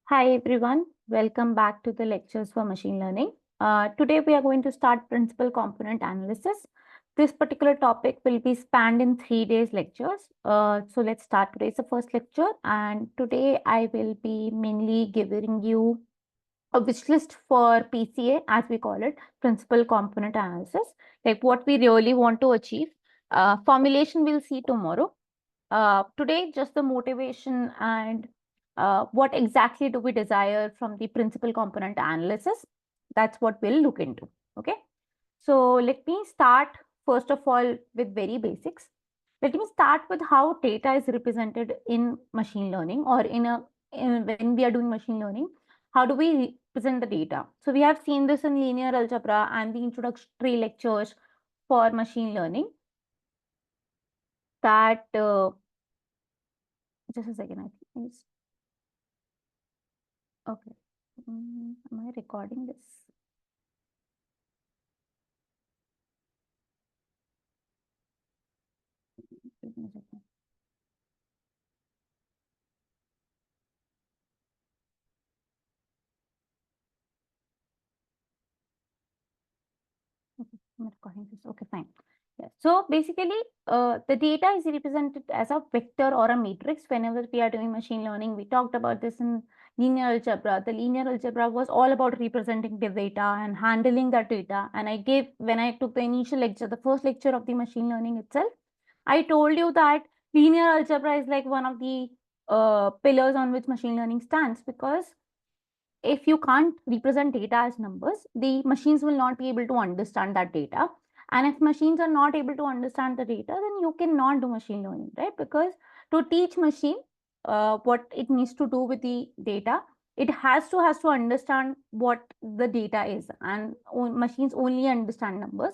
Hi everyone, welcome back to the lectures for machine learning. Today we are going to start principal component analysis. This particular topic will be spanned in 3 days lectures. So let's start today's the first lecture, and today I will be mainly giving you a wish list for PCA, as we call it, principal component analysis, like what we really want to achieve. Formulation we'll see tomorrow. Today, just the motivation and what exactly do we desire from the principal component analysis. That's what we'll look into. Okay. So let me start first of all with very basics. Let me start with how data is represented in machine learning, or when we are doing machine learning. How do we represent the data? So we have seen this in linear algebra and the introductory lectures for machine learning. That just a second, I think. Okay. Am I recording this? Give me a second. Okay, I'm recording this. Okay, fine. Yeah. So basically, the data is represented as a vector or a matrix whenever we are doing machine learning. We talked about this in linear algebra. The linear algebra was all about representing the data and handling that data. And when I took the initial lecture, the first lecture of the machine learning itself, I told you that linear algebra is like one of the pillars on which machine learning stands, because if you can't represent data as numbers, the machines will not be able to understand that data. And if machines are not able to understand the data, then you cannot do machine learning, right? Because to teach machine what it needs to do with the data, it has to understand what the data is, and machines only understand numbers.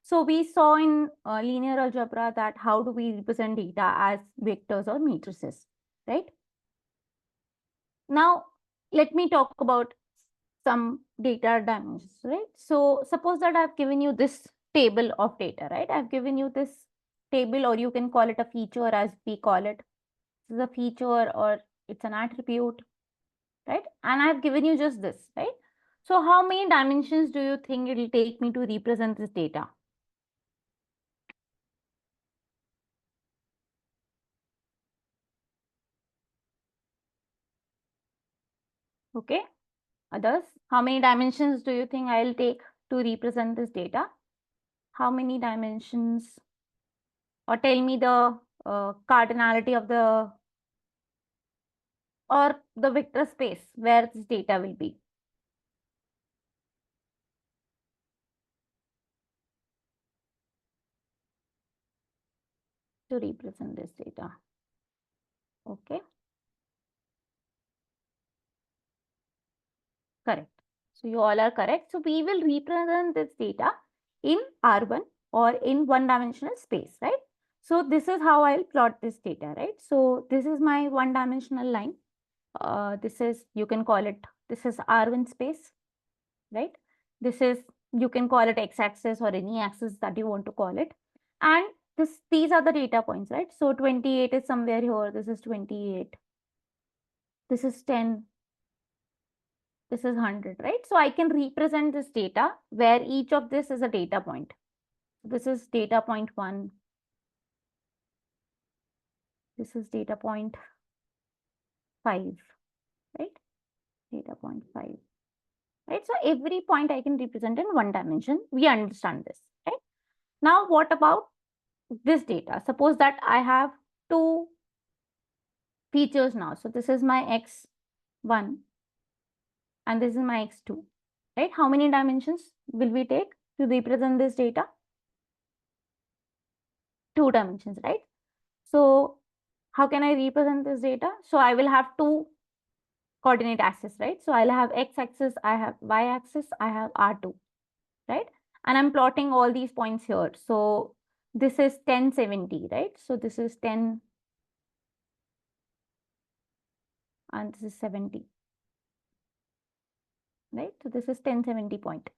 So we saw in linear algebra that how do we represent data as vectors or matrices, right? Now, let me talk about some data dimensions, right? So suppose that I've given you this table of data, right? I've given you this table, or you can call it a feature as we call it. This is a feature or it's an attribute, right? And I've given you just this, right? So how many dimensions do you think it'll take me to represent this data? Okay. Others, how many dimensions do you think I'll take to represent this data? How many dimensions? Or tell me the cardinality of the, or the vector space where this data will be. To represent this data. Okay. Correct. So you all are correct. So we will represent this data in R1 or in one-dimensional space, right? So this is how I'll plot this data, right? So this is my one-dimensional line. This is, you can call it, this is R1 space, right? This is, you can call it x-axis or any axis that you want to call it. And these are the data points, right? So 28 is somewhere here. This is 28. This is 10. This is 100, right? So I can represent this data where each of this is a data point. This is data point 1. This is data point 5, right? Data point 5, right? So every point I can represent in one dimension. We understand this, right? Now, what about this data? Suppose that I have two features now. So this is my x1 and this is my x2, right? How many dimensions will we take to represent this data? 2 dimensions, right? So how can I represent this data? So I will have two coordinate axes, right? So I'll have x-axis, I have y-axis, I have R2, right? And I'm plotting all these points here. So this is 1070, right? So this is 10 and this is 70, right? So this is 1070 point,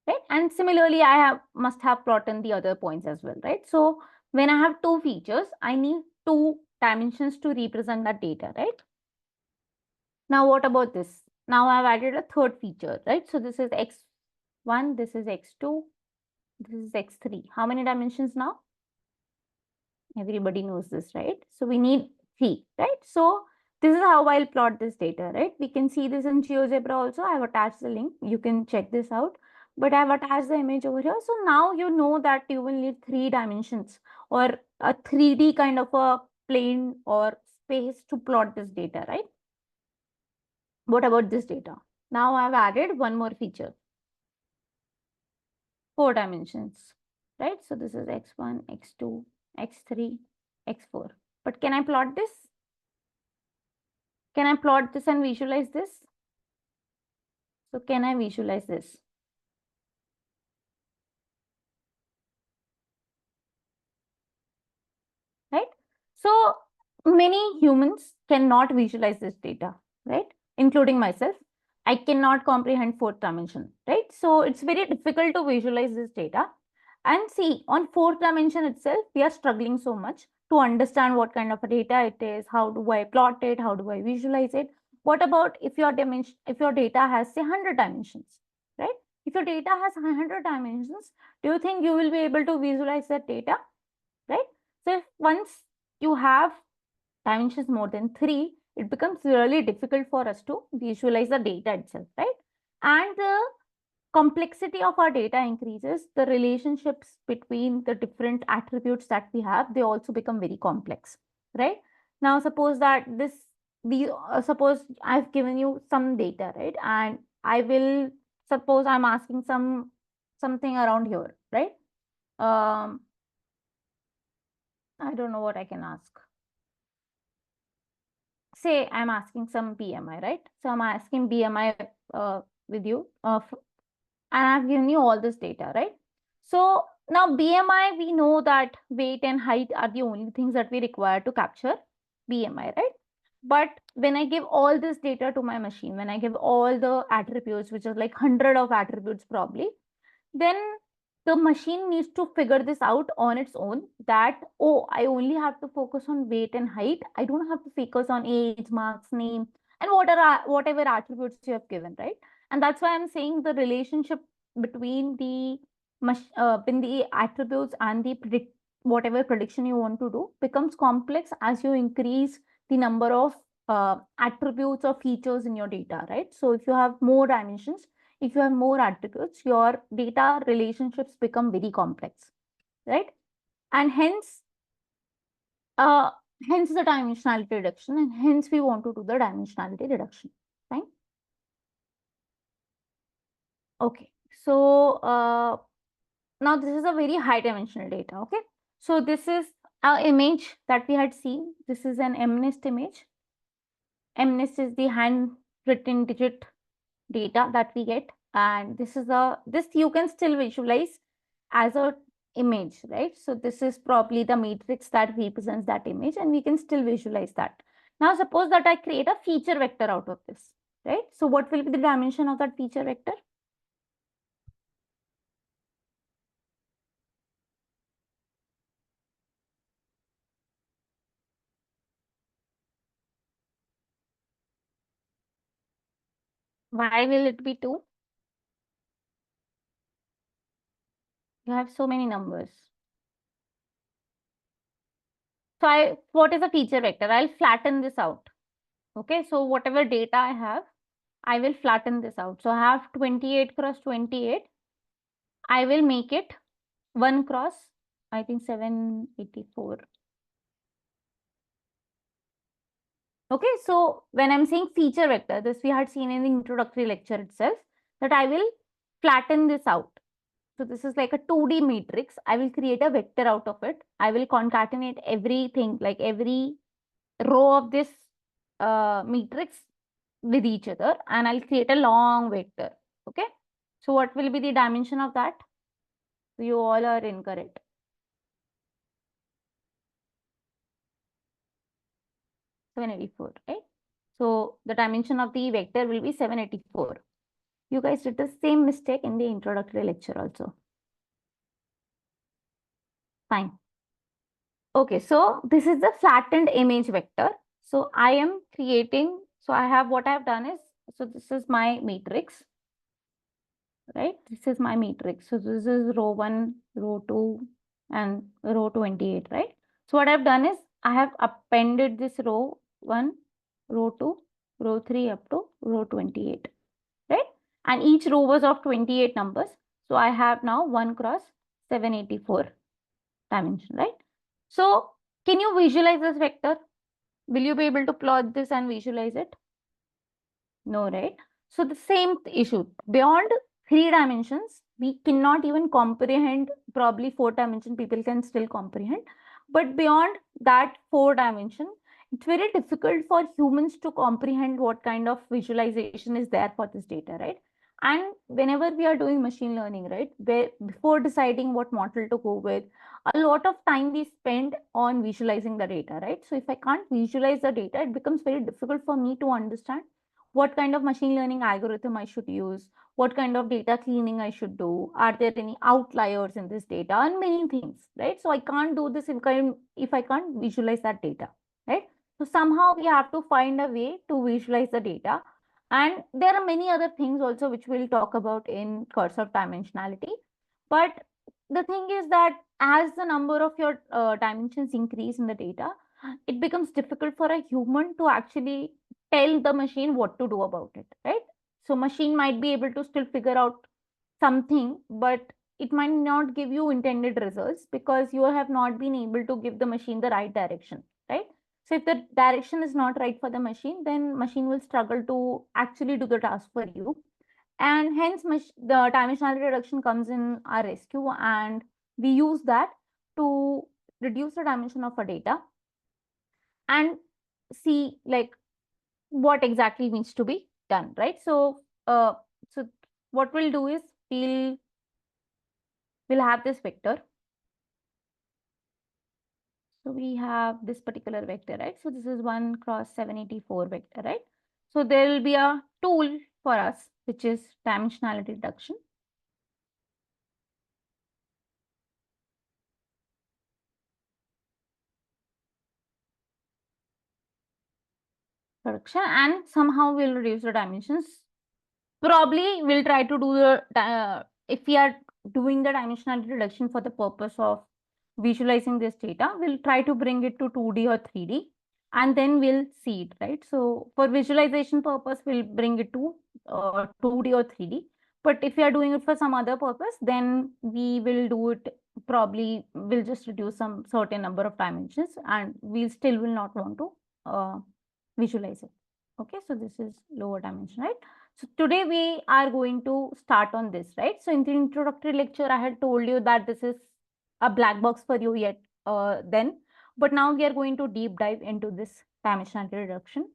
right? And similarly, I must have plotted the other points as well, right? So when I have two features, I need two dimensions to represent that data, right? Now, what about this? Now I've added a third feature, right? So this is x1, this is x2, this is x3. How many dimensions now? Everybody knows this, right? So we need 3, right? So this is how I'll plot this data, right? We can see this in GeoGebra also. I've attached the link. You can check this out. But I've attached the image over here. So now you know that you will need 3 dimensions or a 3D kind of a plane or space to plot this data, right? What about this data? Now I've added one more feature, 4 dimensions, right? So this is x1, x2, x3, x4. But can I plot this? Can I plot this and visualize this? So can I visualize this? Right? So many humans cannot visualize this data, right? Including myself. I cannot comprehend 4th dimension, right? So it's very difficult to visualize this data. And see, on 4th dimension itself, we are struggling so much to understand what kind of a data it is, how do I plot it, how do I visualize it. What about if your data has say 100 dimensions, right? If your data has 100 dimensions, do you think you will be able to visualize that data, right? So if once you have dimensions more than 3, it becomes really difficult for us to visualize the data itself, right? And the complexity of our data increases, the relationships between the different attributes that we have, they also become very complex, right? Now, suppose that suppose I've given you some data, right? And I will suppose I'm asking something around here, right? I don't know what I can ask. Say I'm asking some BMI, right? So I'm asking BMI with you, and I've given you all this data, right? So now BMI, we know that weight and height are the only things that we require to capture BMI, right? But when I give all this data to my machine, when I give all the attributes, which is like 100 of attributes probably, then the machine needs to figure this out on its own that, oh, I only have to focus on weight and height. I don't have to focus on age, marks, name, and whatever attributes you have given, right? And that's why I'm saying the relationship between in the attributes and the whatever prediction you want to do becomes complex as you increase the number of attributes or features in your data, right? So if you have more dimensions, if you have more attributes, your data relationships become very complex, right? And uh, hence the dimensionality reduction, and hence we want to do the dimensionality reduction, right? Okay, so now this is a very high dimensional data, okay? So this is our image that we had seen. This is an MNIST image. MNIST is the handwritten digit data that we get, and this you can still visualize as a image, right? So this is probably the matrix that represents that image, and we can still visualize that. Now suppose that I create a feature vector out of this, right? So what will be the dimension of that feature vector? Why will it be 2? You have so many numbers. So what is a feature vector? I'll flatten this out. Okay, so whatever data I have, I will flatten this out. So I have 28 cross 28. I will make it 1 cross, I think 784. Okay, so when I'm saying feature vector, this we had seen in the introductory lecture itself, that I will flatten this out. So this is like a 2D matrix. I will create a vector out of it. I will concatenate everything, like every row of this matrix with each other, and I'll create a long vector. Okay, so what will be the dimension of that? You all are incorrect. 784, right? So the dimension of the vector will be 784. You guys did the same mistake in the introductory lecture also. Fine. Okay, so this is the flattened image vector. So I am creating So I have what I've done is, so this is my matrix, right? This is my matrix. So this is row 1, row 2, and row 28, right? So what I've done is I have appended this row 1, row 2, row 3 up to row 28, right? And each row was of 28 numbers. So I have now 1 cross 784 dimension, right? So can you visualize this vector? Will you be able to plot this and visualize it? No, right? So the same issue. Beyond 3 dimensions, we cannot even comprehend. Probably 4 dimension people can still comprehend. But beyond that 4 dimension, it's very difficult for humans to comprehend what kind of visualization is there for this data, right? And whenever we are doing machine learning, right, before deciding what model to go with, a lot of time we spend on visualizing the data, right? So if I can't visualize the data, it becomes very difficult for me to understand what kind of machine learning algorithm I should use, what kind of data cleaning I should do, are there any outliers in this data, and many things, right? So I can't do this if I can't visualize that data, right? So somehow we have to find a way to visualize the data. And there are many other things also which we'll talk about in course of dimensionality. But the thing is that as the number of your dimensions increase in the data, it becomes difficult for a human to actually tell the machine what to do about it, right? So machine might be able to still figure out something, but it might not give you intended results because you have not been able to give the machine the right direction, right? So if the direction is not right for the machine, then machine will struggle to actually do the task for you. And hence the dimensionality reduction comes in our rescue, and we use that to reduce the dimension of a data and see like what exactly needs to be done, right? So what we'll do is we'll have this vector. So we have this particular vector, right? So this is 1 cross 784 vector, right? So there will be a tool for us, which is dimensionality reduction. And somehow we'll reduce the dimensions. Probably we'll try to do if we are doing the dimensionality reduction for the purpose of visualizing this data, we'll try to bring it to 2D or 3D, and then we'll see it, right? So for visualization purpose, we'll bring it to 2D or 3D. But if we are doing it for some other purpose, then we will do it, probably we'll just reduce some certain number of dimensions, and we still will not want to visualize it. Okay, so this is lower dimension, right? So today we are going to start on this, right? So in the introductory lecture, I had told you that this is a black box for you yet then, but now we are going to deep dive into this dimensionality reduction.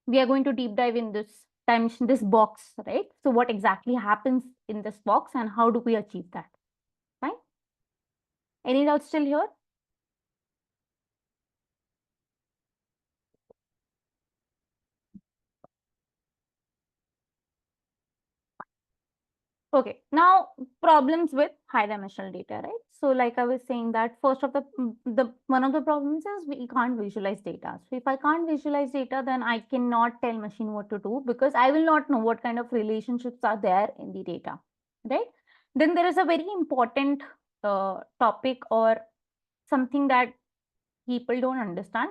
We are going to deep dive in this dimension, this box, right? So what exactly happens in this box and how do we achieve that? Fine. Any doubts still here? Okay, now problems with high dimensional data, right? So like I was saying that first of the one of the problems is we can't visualize data. So if I can't visualize data, then I cannot tell machine what to do because I will not know what kind of relationships are there in the data, right? Then there is a very important topic or something that people don't understand.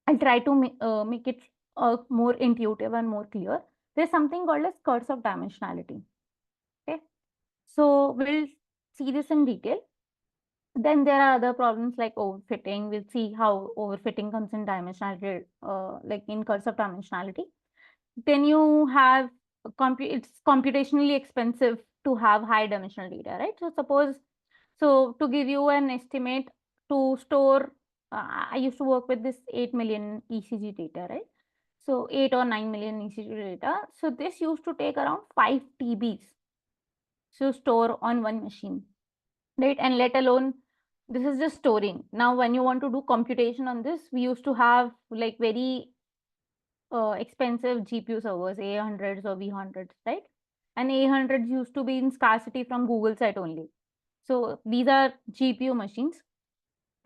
I'll try to make it more intuitive and more clear. There's something called as curse of dimensionality. Okay. So we'll see this in detail. Then there are other problems like overfitting. We'll see how overfitting comes in dimensionality, like in curse of dimensionality. Then you have it's computationally expensive to have high dimensional data, right? So suppose, so to give you an estimate, to store, I used to work with this 8 million ECG data, right? So 8 or 9 million ECG data. So this used to take around 5 TBs to store on one machine, right? And let alone, this is just storing. Now, when you want to do computation on this, we used to have like very expensive GPU servers, A100s or V100s, right? And A100s used to be in scarcity from Google site only. So these are GPU machines.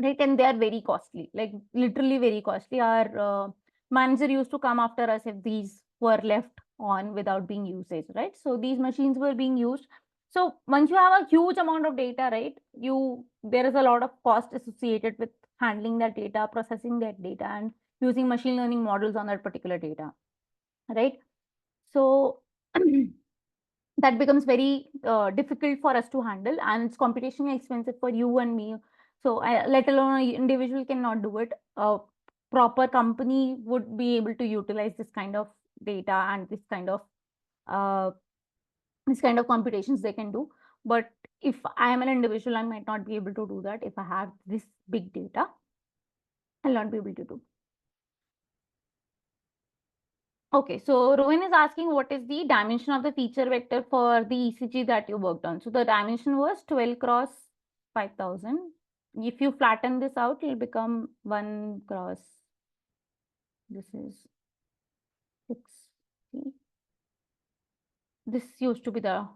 right? And they are very costly, like literally very costly. Our manager used to come after us if these were left on without being usage, right? So these machines were being used. So once you have a huge amount of data, right, there is a lot of cost associated with handling that data, processing that data, and using machine learning models on that particular data, right? So that becomes very difficult for us to handle, and it's computationally expensive for you and me. So let alone an individual cannot do it. A proper company would be able to utilize this kind of data and uh, this kind of computations they can do. But if I am an individual, I might not be able to do that. If I have this big data, I'll not be able to do. Okay, so Rowan is asking what is the dimension of the feature vector for the ECG that you worked on. So the dimension was 12 cross 5000. If you flatten this out, it'll become 1 cross, this is 60. This used to be the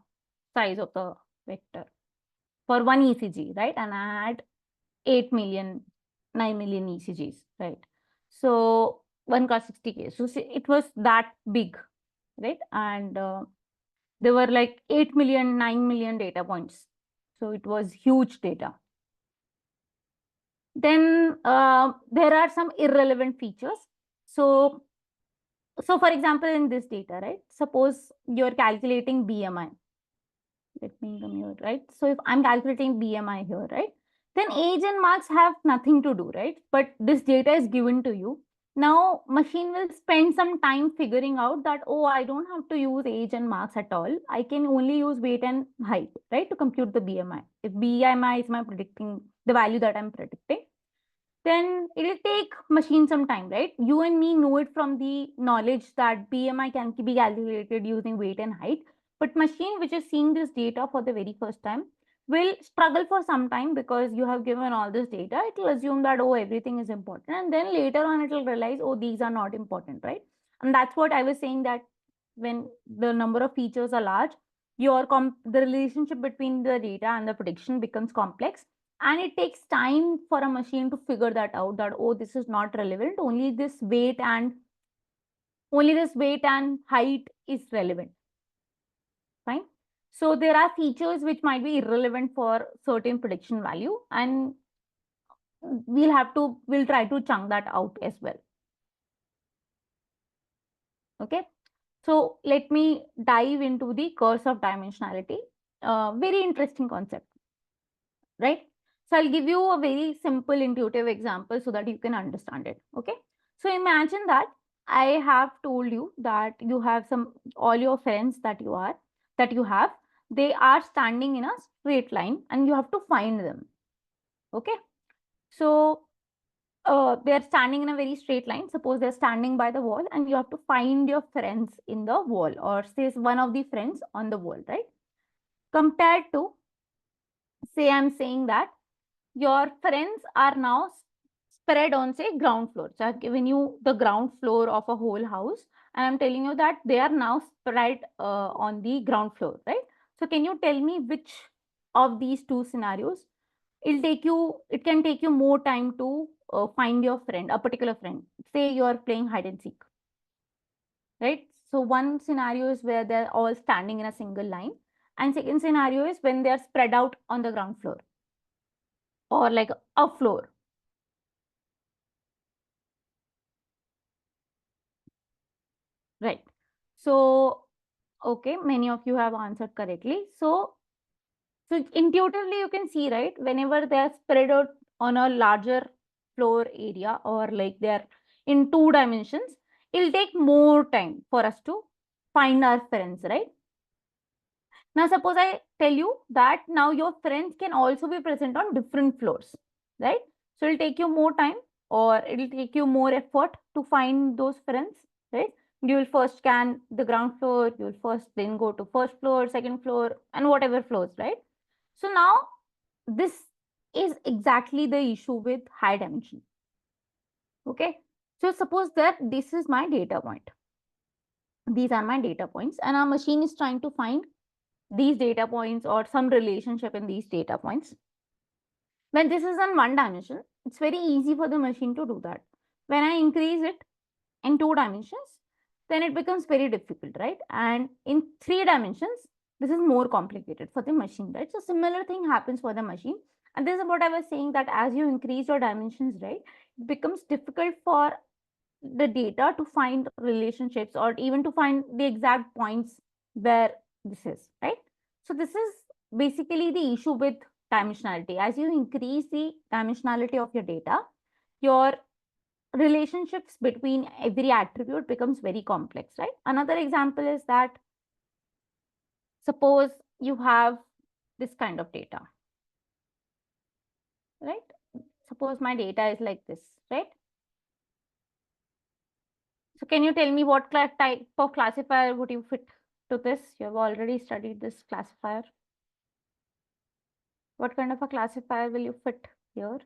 size of the vector for one ECG, right? And I had 8 million, 9 million ECGs, right? So 1 cross 60K. So it was that big, right? And there were like 8 million, 9 million data points. So it was huge data. Then there are some irrelevant features. So for example, in this data, right, suppose you're calculating BMI. Let me come here, right? So if I'm calculating BMI here, right, then age and marks have nothing to do, right? But this data is given to you. Now, machine will spend some time figuring out that, oh, I don't have to use age and marks at all. I can only use weight and height, right, to compute the BMI. If BMI is my predicting, the value that I'm predicting, then it'll take machine some time, right? You and me know it from the knowledge that BMI can be calculated using weight and height. But machine which is seeing this data for the very first time will struggle for some time because you have given all this data. It will assume that, oh, everything is important. And then later on, it will realize, oh, these are not important, right? And that's what I was saying, that when the number of features are large, the relationship between the data and the prediction becomes complex. And it takes time for a machine to figure that out, that, oh, this is not relevant. Only this weight and height is relevant. Fine. So there are features which might be irrelevant for certain prediction value, and we'll try to chunk that out as well. Okay. So let me dive into the curse of dimensionality. Very interesting concept, right? So I'll give you a very simple intuitive example so that you can understand it. Okay. So imagine that I have told you that you have all your friends that you have, they are standing in a straight line and you have to find them. Okay. So they're standing in a very straight line. Suppose they're standing by the wall and you have to find your friends in the wall, or say one of the friends on the wall, right? Compared to, say, I'm saying that your friends are now spread on, say, ground floor. So I've given you the ground floor of a whole house, and I'm telling you that they are now spread on the ground floor, right? So can you tell me which of these two scenarios it can take you more time to find your friend, a particular friend? Say you are playing hide and seek, right? So one scenario is where they're all standing in a single line, and second scenario is when they're spread out on the ground floor or like a floor. Right. So, okay, many of you have answered correctly. So intuitively you can see, right, whenever they are spread out on a larger floor area, or like they're in 2 dimensions, it'll take more time for us to find our friends, right? Now, suppose I tell you that now your friends can also be present on different floors, right? So it'll take you more time, or it'll take you more effort to find those friends, right? You will first scan the ground floor, you will first then go to first floor, second floor, and whatever floors, right? So now this is exactly the issue with high dimension. Okay. So suppose that this is my data point. These are my data points, and our machine is trying to find these data points or some relationship in these data points. When this is in 1 dimension, it's very easy for the machine to do that. When I increase it in 2 dimensions, then it becomes very difficult, right? And in 3 dimensions, this is more complicated for the machine, right? So similar thing happens for the machine. And this is what I was saying, that as you increase your dimensions, right, it becomes difficult for the data to find relationships or even to find the exact points where this is, right? So this is basically the issue with dimensionality. As you increase the dimensionality of your data, your relationships between every attribute becomes very complex, right? Another example is that suppose you have this kind of data, right? Suppose my data is like this, right? So can you tell me what type of classifier would you fit to this? You have already studied this classifier. What kind of a classifier will you fit here?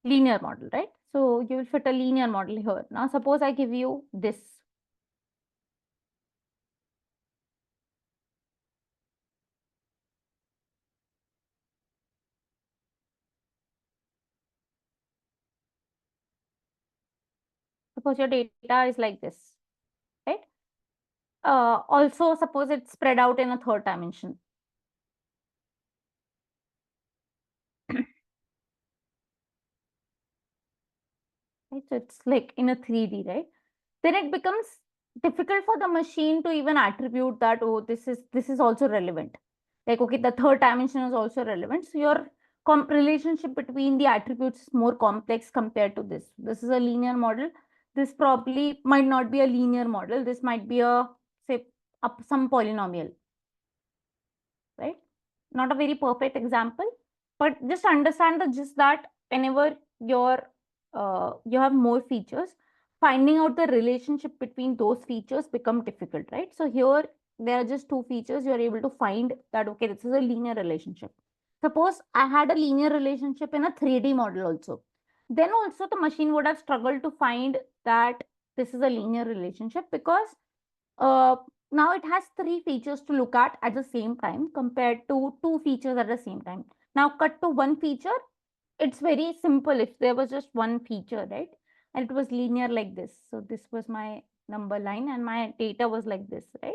Linear model, right? So you will fit a linear model here. Now suppose I give you this. Suppose your data is like this, right? Also suppose it's spread out in a third dimension. Right? So it's like in a 3D, right? Then it becomes difficult for the machine to even attribute that, oh, this is also relevant. Like, okay, the third dimension is also relevant. So your relationship between the attributes is more complex compared to this. This is a linear model. This probably might not be a linear model. This might be a, say, some polynomial, right? Not a very perfect example, but just understand the gist that whenever you have more features, finding out the relationship between those features become difficult, right? So here there are just 2 features. You're able to find that, okay, this is a linear relationship. Suppose I had a linear relationship in a 3D model also. Then also the machine would have struggled to find that this is a linear relationship, because uh, now it has 3 features to look at the same time compared to 2 features at the same time. Now cut to 1 feature, it's very simple if there was just 1 feature, right? And it was linear like this. So this was my number line and my data was like this, right?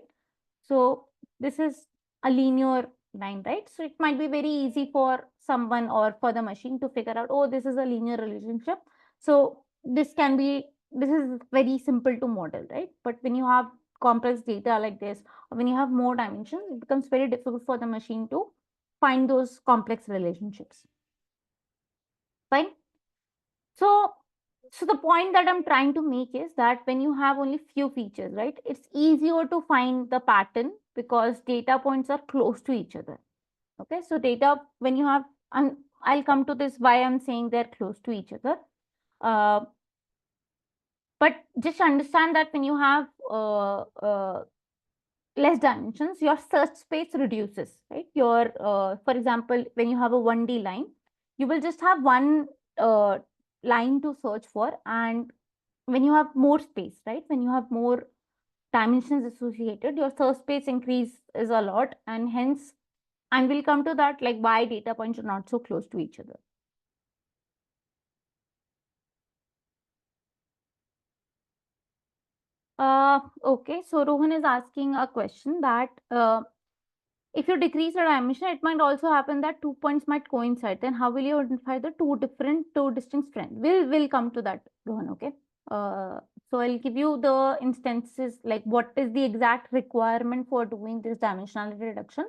So this is a linear line, right? So it might be very easy for someone or for the machine to figure out, oh, this is a linear relationship. So this is very simple to model, right? But when you have complex data like this, or when you have more dimensions, it becomes very difficult for the machine to find those complex relationships. Fine. So, so the point that I'm trying to make is that when you have only few features, right, it's easier to find the pattern because data points are close to each other. Okay, so data, when you have, and I'll come to this why I'm saying they're close to each other. But just understand that when you have less dimensions, your search space reduces, right? For example, when you have a 1D line, you will just have one line to search for. And when you have more space, right? When you have more dimensions associated, your search space increase is a lot. And hence, and we'll come to that, like why data points are not so close to each other. Okay, so Rohan is asking a question that if you decrease the dimension, it might also happen that 2 points might coincide. Then how will you identify the two distinct strengths? We'll come to that, Rohan. Okay. So I'll give you the instances, like what is the exact requirement for doing this dimensionality reduction,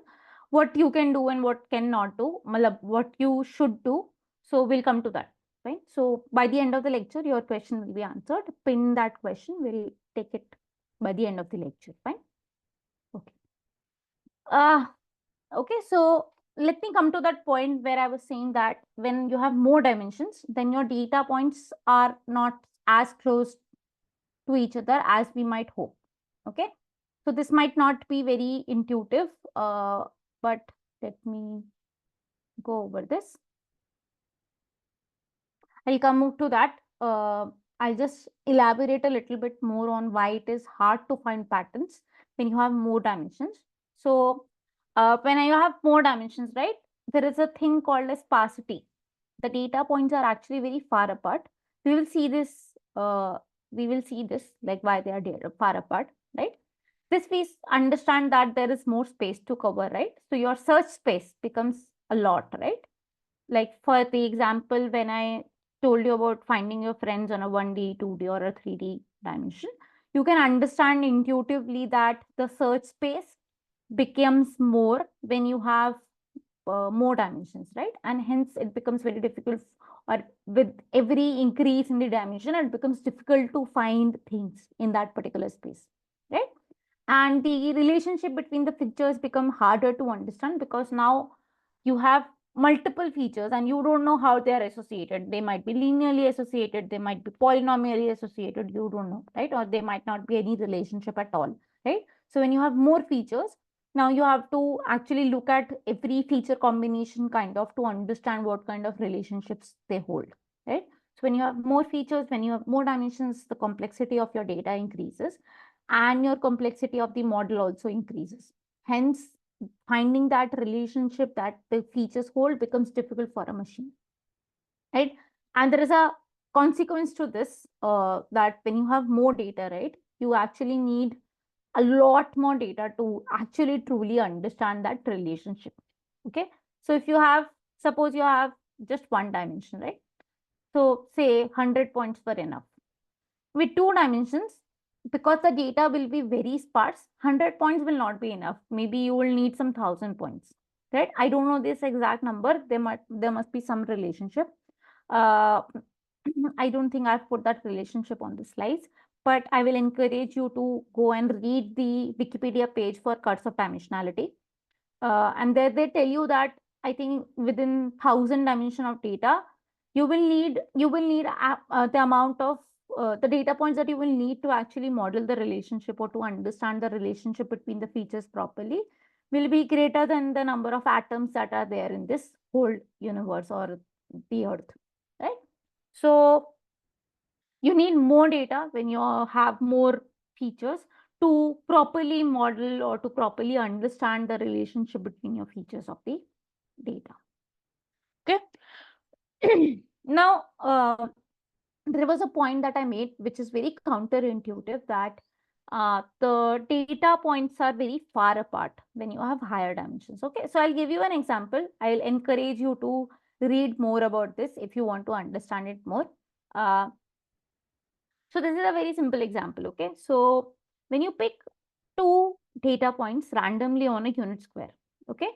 what you can do and what cannot do, what you should do. So we'll come to that. Right. So by the end of the lecture, your question will be answered. Pin that question. We'll take it by the end of the lecture. Fine. Okay. Uh, Okay, so let me come to that point where I was saying that when you have more dimensions, then your data points are not as close to each other as we might hope. Okay, so this might not be very intuitive, but let me go over this. I'll come to that. I'll just elaborate a little bit more on why it is hard to find patterns when you have more dimensions. So when you have more dimensions, right, there is a thing called as sparsity. the data points are actually very far apart. We will see this. Like why they are far apart, right? This we understand that there is more space to cover, right? So your search space becomes a lot, right? Like for the example, when I told you about finding your friends on a 1D, 2D, or a 3D dimension, you can understand intuitively that the search space becomes more when you have more dimensions, right? And hence it becomes very difficult, or with every increase in the dimension, it becomes difficult to find things in that particular space, right? And the relationship between the features become harder to understand because now you have multiple features and you don't know how they are associated. They might be linearly associated, they might be polynomially associated, you don't know, right? Or they might not be any relationship at all, right? So when you have more features, now you have to actually look at every feature combination kind of to understand what kind of relationships they hold, right? So when you have more features, when you have more dimensions, the complexity of your data increases and your complexity of the model also increases. Hence, finding that relationship that the features hold becomes difficult for a machine, right? And there is a consequence to this, that when you have more data, right, you actually need a lot more data to actually truly understand that relationship. Okay. So if you have, suppose you have just one dimension, right? So say 100 points were enough. With two dimensions, because the data will be very sparse, 100 points will not be enough. Maybe you will need some 1,000 points, right? I don't know this exact number. There must be some relationship. Uh, I don't think I've put that relationship on the slides, but I will encourage you to go and read the Wikipedia page for curves of dimensionality. And there they tell you that I think within 1,000 dimension of data, you will need the amount of the data points that you will need to actually model the relationship or to understand the relationship between the features properly will be greater than the number of atoms that are there in this whole universe or the earth, right? So you need more data when you have more features to properly model or to properly understand the relationship between your features of the data. Okay. Now, there was a point that I made, which is very counterintuitive, that the data points are very far apart when you have higher dimensions. Okay, so I'll give you an example. I'll encourage you to read more about this if you want to understand it more. Uh, so this is a very simple example. Okay, so when you pick two data points randomly on a unit square, okay,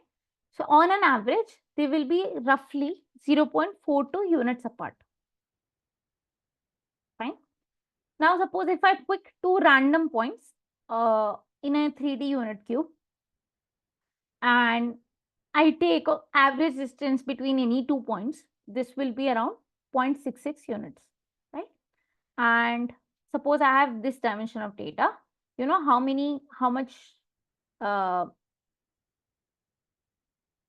so on an average, they will be roughly 0.42 units apart. Fine. Now, suppose if I pick two random points in a 3D unit cube and I take a average distance between any 2 points, this will be around 0.66 units, right? And suppose I have this dimension of data, you know how much, uh,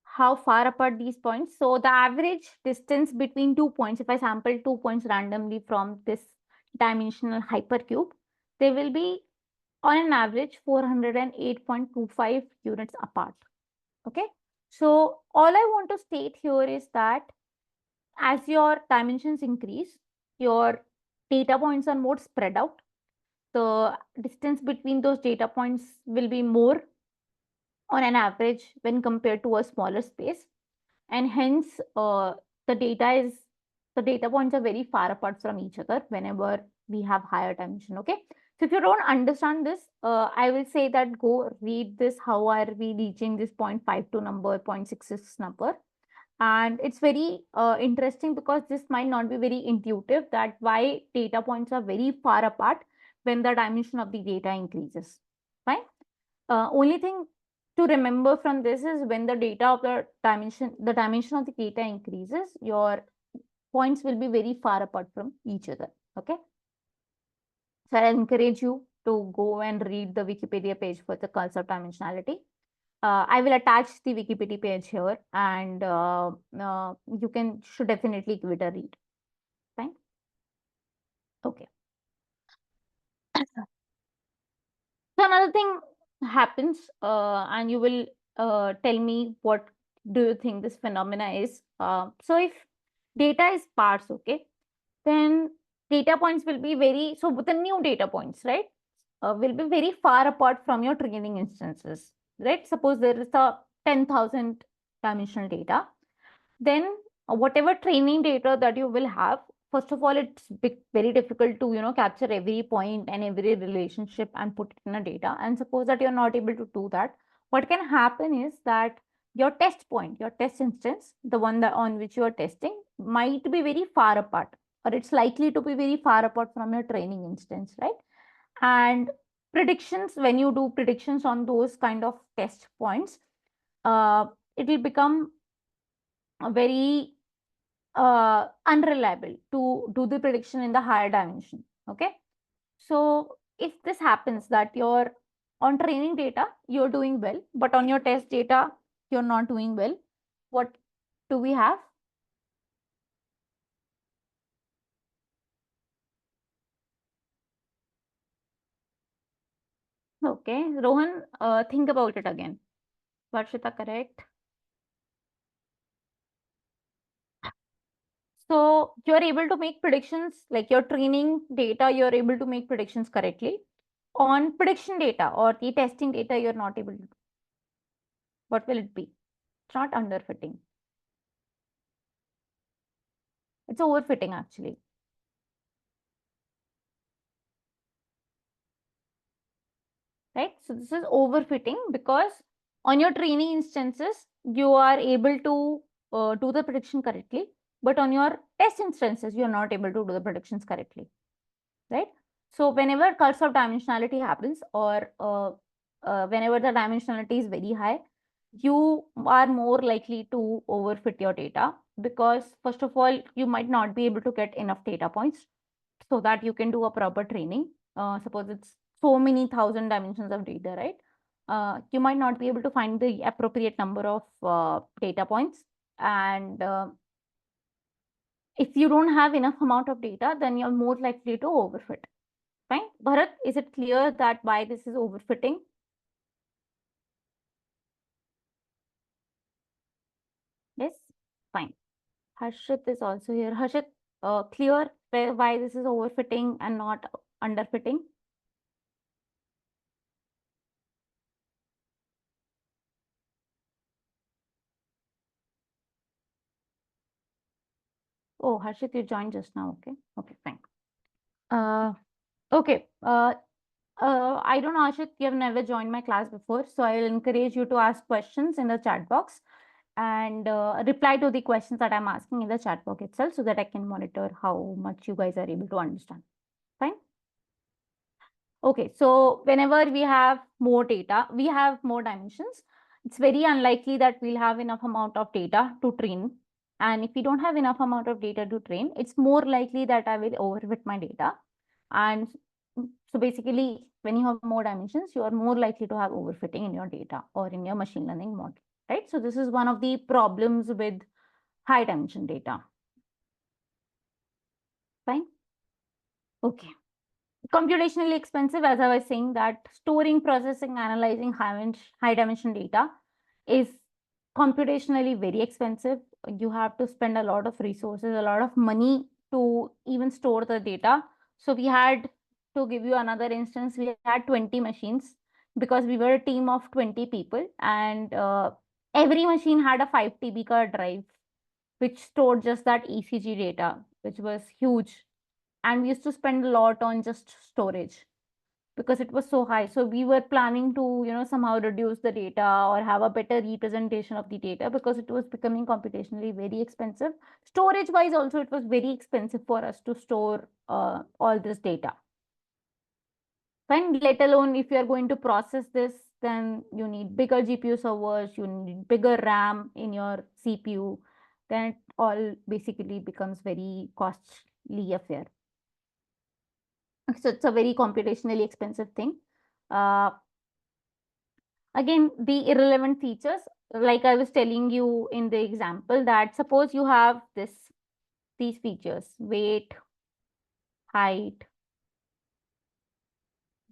how far apart these points. So the average distance between 2 points, if I sample 2 points randomly from this dimensional hypercube, they will be on an average 408.25 units apart. Okay. So all I want to state here is that as your dimensions increase, your data points are more spread out. The distance between those data points will be more on an average when compared to a smaller space. And hence, the data points are very far apart from each other whenever we have higher dimension. Okay. So if you don't understand this, I will say that go read this. How are we reaching this 0.52 number, 0.66 number? And it's very interesting because this might not be very intuitive that why data points are very far apart when the dimension of the data increases. Fine. Only thing to remember from this is when the dimension of the data increases, your points will be very far apart from each other. Okay. So I encourage you to go and read the Wikipedia page for the concept dimensionality. I will attach the Wikipedia page here, and you should definitely give it a read. Fine. Okay. So another thing happens, and you will tell me what do you think this phenomena is. So if data is sparse, okay, then data points will be very, so with the new data points, right, will be very far apart from your training instances, right? Suppose there is a 10,000 dimensional data, then whatever training data that you will have, first of all, it's very difficult to, capture every point and every relationship and put it in a data. And suppose that you're not able to do that, what can happen is that your test point, your test instance, the one that on which you are testing, might be very far apart, or it's likely to be very far apart from your training instance, right? And predictions, when you do predictions on those kind of test points, uh, it will become very unreliable to do the prediction in the higher dimension. Okay. So if this happens that you're on training data, you're doing well, but on your test data, you're not doing well, what do we have? Okay. Rohan, think about it again. Varshita, correct? So you're able to make predictions, like your training data, you're able to make predictions correctly. On prediction data or the testing data, you're not able to. What will it be? It's not underfitting. It's overfitting actually, right? So this is overfitting because on your training instances, you are able to do the prediction correctly, but on your test instances, you're not able to do the predictions correctly, right? So whenever curse of dimensionality happens, or whenever the dimensionality is very high, you are more likely to overfit your data because first of all, you might not be able to get enough data points so that you can do a proper training. Suppose it's so many thousand dimensions of data, right? You might not be able to find the appropriate number of data points. And if you don't have enough amount of data, then you're more likely to overfit. Fine. Bharat, is it clear that why this is overfitting? Yes? Fine. Harshit is also here. Harshit, clear why this is overfitting and not underfitting? Oh, Harshit, you joined just now. Okay. Okay, fine. Uh, okay. I don't know, Ashit, you have never joined my class before, so I'll encourage you to ask questions in the chat box and reply to the questions that I'm asking in the chat box itself so that I can monitor how much you guys are able to understand. Fine. Okay, so whenever we have more data, we have more dimensions. It's very unlikely that we'll have enough amount of data to train. And if we don't have enough amount of data to train, it's more likely that I will overfit my data. And so basically, when you have more dimensions, you are more likely to have overfitting in your data or in your machine learning model, right? So this is one of the problems with high dimension data. Fine. Okay. Computationally expensive, as I was saying, that storing, processing, analyzing high dimension data is computationally very expensive. You have to spend a lot of resources, a lot of money to even store the data. So we had, to give you another instance, we had 20 machines because we were a team of 20 people, and every machine had a 5 TB card drive which stored just that ECG data, which was huge. And we used to spend a lot on just storage because it was so high. So we were planning to, somehow reduce the data or have a better representation of the data because it was becoming computationally very expensive. Storage wise also, it was very expensive for us to store all this data. Fine, let alone if you are going to process this, then you need bigger GPU servers, you need bigger RAM in your CPU, then it all basically becomes very costly affair. So it's a very computationally expensive thing. Uh, Again, the irrelevant features, like I was telling you in the example, that suppose you have these features: weight, height,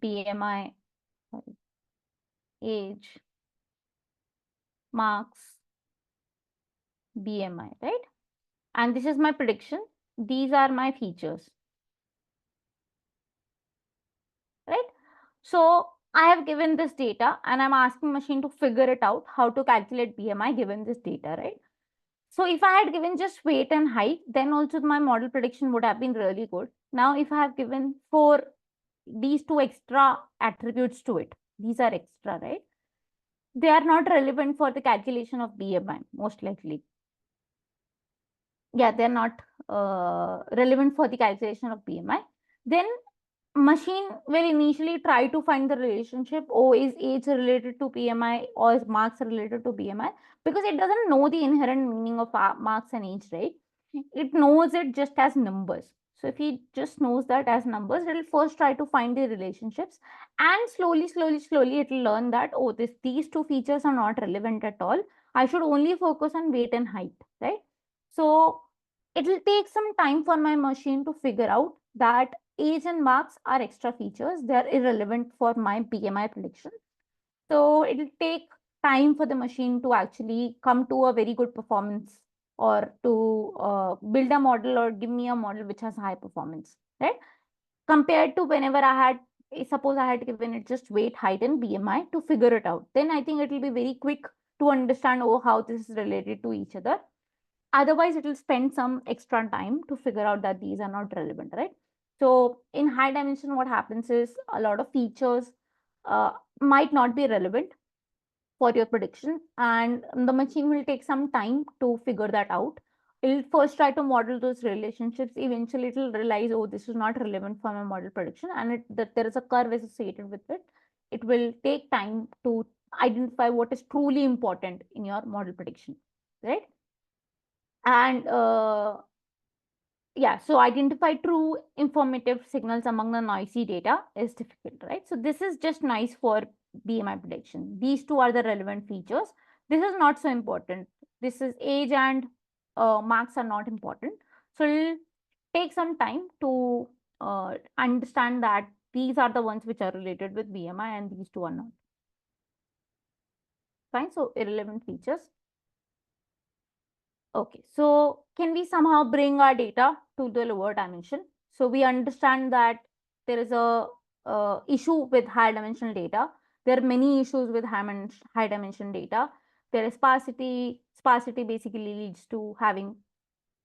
BMI, sorry, age, marks, BMI, right? and this is my prediction. These are my features, right? So I have given this data and I'm asking machine to figure it out how to calculate BMI given this data, right? So if I had given just weight and height, then also my model prediction would have been really good. Now, if I have given for these two extra attributes to it, these are extra, right? They are not relevant for the calculation of BMI, most likely. Yeah, they're not relevant for the calculation of BMI. Then machine will initially try to find the relationship. Oh, is age related to BMI or is marks related to BMI? Because it doesn't know the inherent meaning of marks and age, right? It knows it just as numbers. So if he just knows that as numbers, it'll first try to find the relationships, and slowly it'll learn that, oh, these two features are not relevant at all. I should only focus on weight and height, right? So it'll take some time for my machine to figure out that age and marks are extra features. They're irrelevant for my BMI prediction. So it'll take time for the machine to actually come to a very good performance, or to build a model or give me a model which has high performance, right? Compared to whenever suppose I had given it just weight, height, and BMI to figure it out. Then I think it will be very quick to understand, oh, how this is related to each other. Otherwise, it will spend some extra time to figure out that these are not relevant, right? So in high dimension, what happens is a lot of features might not be relevant for your prediction, and the machine will take some time to figure that out. It'll first try to model those relationships. Eventually, it'll realize, oh, this is not relevant for my model prediction, and that there is a curve associated with it. It will take time to identify what is truly important in your model prediction, right? And yeah, so identify true informative signals among the noisy data is difficult, right? So this is just nice for BMI prediction. These two are the relevant features. This is not so important. This is age and marks are not important. So it'll take some time to understand that these are the ones which are related with BMI and these two are not. Fine, so irrelevant features. Okay, so can we somehow bring our data to the lower dimension? So we understand that there is a issue with high dimensional data. There are many issues with high dimension data. There is sparsity. Sparsity basically leads to having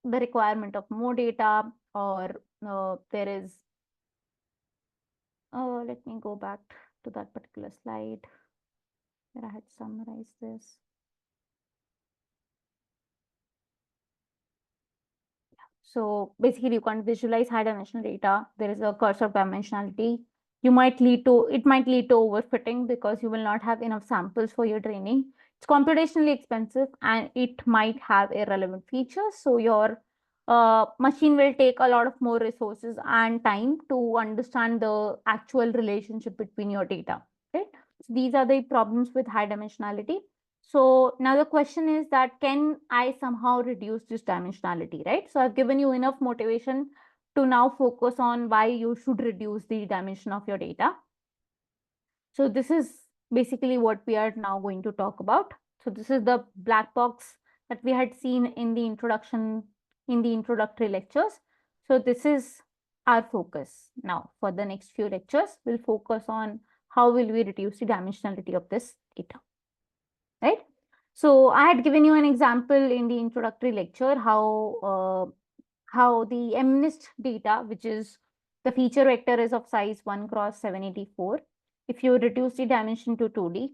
the requirement of more data, or there is, let me go back to that particular slide where I had summarized this. So basically, you can't visualize high dimensional data. There is a curse of dimensionality. It might lead to overfitting because you will not have enough samples for your training. It's computationally expensive and it might have irrelevant features. So your machine will take a lot of more resources and time to understand the actual relationship between your data, right? So these are the problems with high dimensionality. So now the question is that, can I somehow reduce this dimensionality, right? So I've given you enough motivation to now focus on why you should reduce the dimension of your data. So this is basically what we are now going to talk about. So this is the black box that we had seen in the introductory lectures. So this is our focus. Now for the next few lectures, we'll focus on how will we reduce the dimensionality of this data, right? So I had given you an example in the introductory lecture how the MNIST data, which is the feature vector, is of size 1 cross 784. If you reduce the dimension to 2D,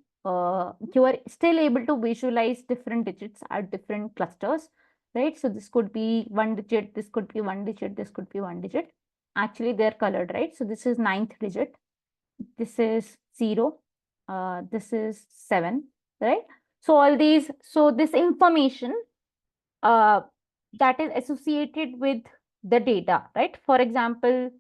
you are still able to visualize different digits at different clusters, right? So this could be one digit, this could be one digit, this could be one digit. Actually, they're colored, right? So this is ninth digit, this is 0, this is 7, right? So all these, so this information uh, that is associated with the data, right? For example,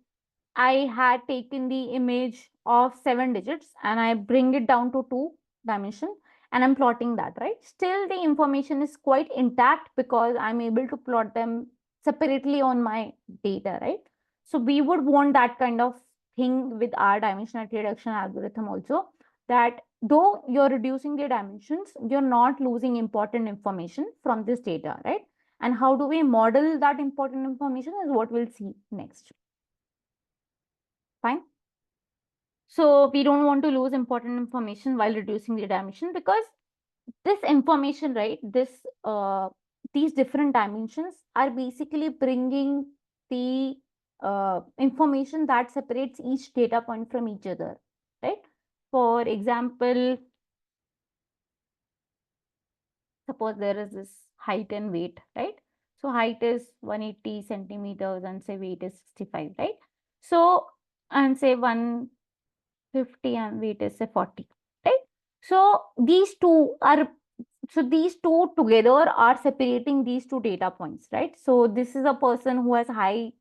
I had taken the image of 7 digits and I bring it down to 2 dimension and I'm plotting that, right? Still the information is quite intact because I'm able to plot them separately on my data, right? So we would want that kind of thing with our dimensionality reduction algorithm also, that though you're reducing the dimensions, you're not losing important information from this data, right? and how do we model that important information is what we'll see next. Fine. So we don't want to lose important information while reducing the dimension, because this information, right, these different dimensions are basically bringing the information that separates each data point from each other, right? For example, suppose there is this height and weight, right? So height is 180 centimeters and say weight is 65, right? So, and say 150 and weight is say 40, right? So these two are, so these two together are separating these two data points, right? So this is a person who has high,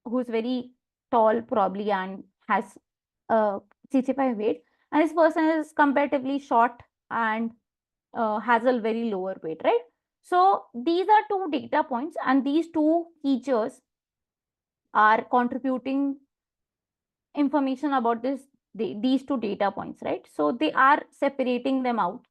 who's very tall probably and has 65 weight, and this person is comparatively short and has a very lower weight, right? So these are two data points, and these two features are contributing information about these two data points, right? So they are separating them out,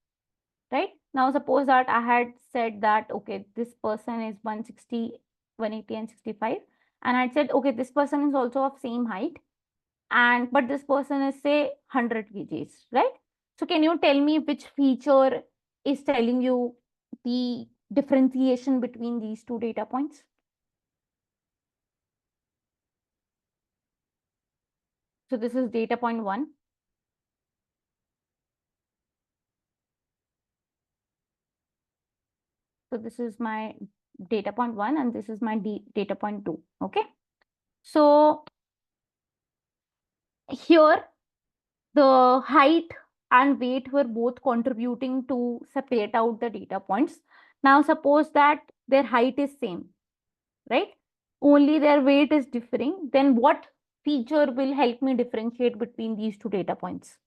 right? Now suppose that I had said that, okay, this person is 160, 180 and 65, and I said, okay, this person is also of same height, and but this person is say 100 kgs, right? So can you tell me which feature is telling you the differentiation between these two data points? So this is data point 1. So this is my data point 1 and this is my data point 2. Okay. So here the height and weight were both contributing to separate out the data points. Now suppose that their height is same, right? Only their weight is differing. Then what feature will help me differentiate between these two data points?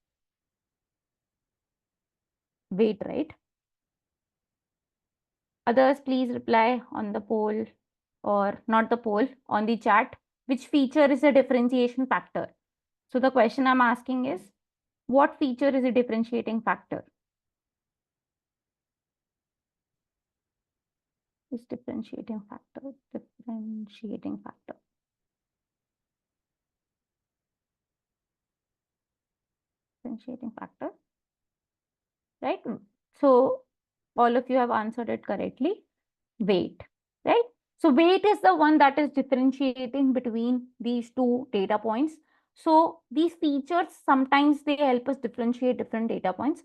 Weight, right? Others, please reply on the poll, or not the poll, on the chat. Which feature is a differentiation factor? So the question I'm asking is, what feature is a differentiating factor? Is differentiating factor, differentiating factor. Differentiating factor, right? So all of you have answered it correctly. Weight, right? So weight is the one that is differentiating between these two data points. So these features, sometimes they help us differentiate different data points.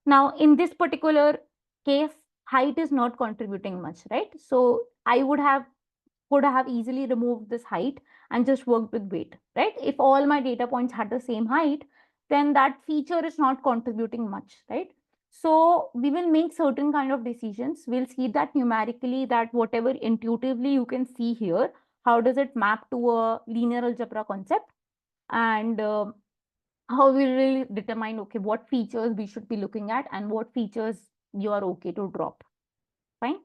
Now, in this particular case, height is not contributing much, right? So I could have easily removed this height and just worked with weight, right? If all my data points had the same height, then that feature is not contributing much, right? So we will make certain kind of decisions. We'll see that numerically, that whatever intuitively you can see here, how does it map to a linear algebra concept? And how we will determine, okay, what features we should be looking at and what features you are okay to drop. Fine.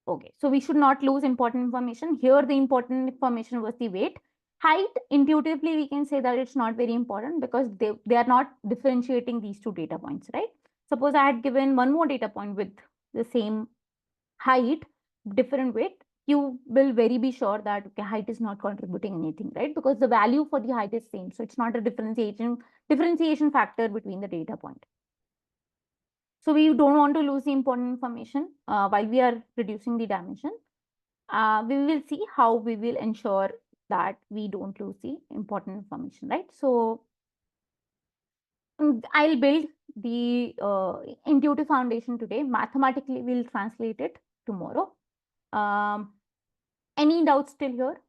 Okay, so we should not lose important information. Here, the important information was the weight. Height, intuitively, we can say that it's not very important because they are not differentiating these two data points, right? Suppose I had given one more data point with the same height, different weight, you will very be sure that, okay, height is not contributing anything, right? Because the value for the height is same. So it's not a differentiation factor between the data point. So we don't want to lose the important information while we are reducing the dimension. We will see how we will ensure that we don't lose the important information, right? So I'll build the intuitive foundation today. Mathematically, we'll translate it tomorrow. Any doubts still here?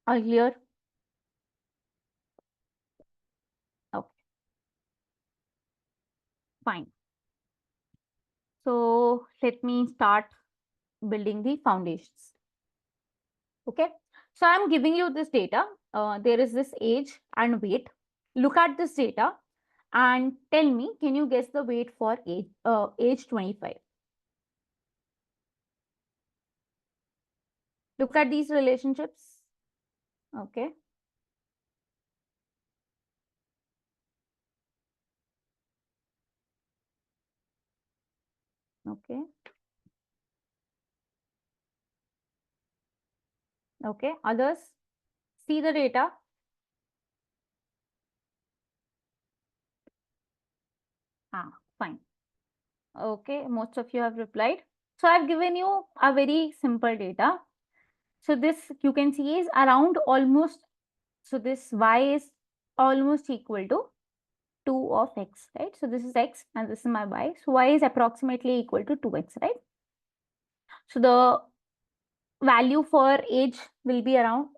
Earlier? Okay, fine. So let me start building the foundations. Okay, so I'm giving you this data. There is this age and weight. Look at this data and tell me, can you guess the weight for age 25? Look at these relationships. Okay. Okay. Okay. Others? See the data. Fine. Okay. Most of you have replied. So I've given you a very simple data. So this you can see is around almost, so this y is almost equal to 2 of x, right? So this is x and this is my y. So y is approximately equal to 2x, right? So the value for age will be around,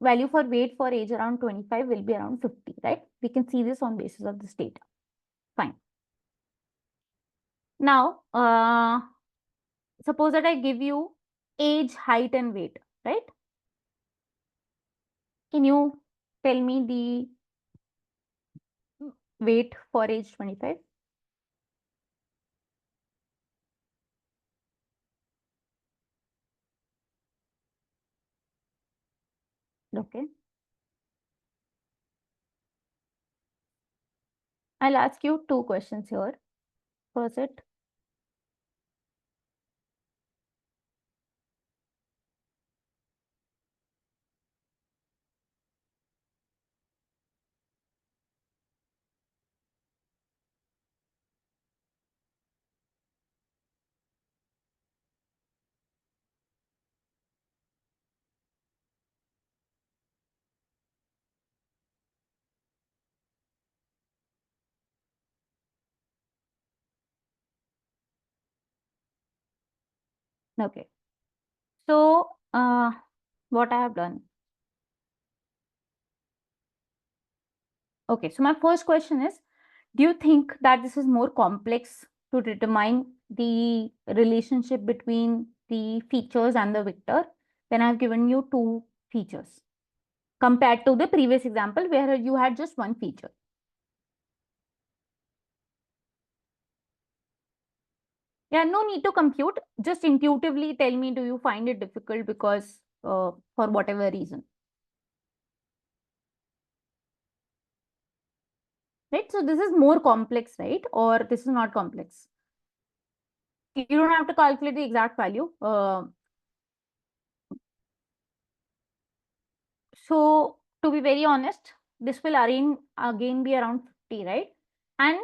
value for weight for age around 25 will be around 50, right? We can see this on basis of this data. Fine. Now, suppose that I give you age, height, and weight, right? Can you tell me the weight for age 25? Okay. I'll ask you two questions here. First, it. Okay. So, what I have done. Okay. So my first question is, do you think that this is more complex to determine the relationship between the features and the vector when I've given you two features compared to the previous example where you had just one feature? Yeah, no need to compute. Just intuitively tell me, do you find it difficult because for whatever reason? Right? So this is more complex, right? Or this is not complex. You don't have to calculate the exact value. So to be very honest, this will again be around 50, right? And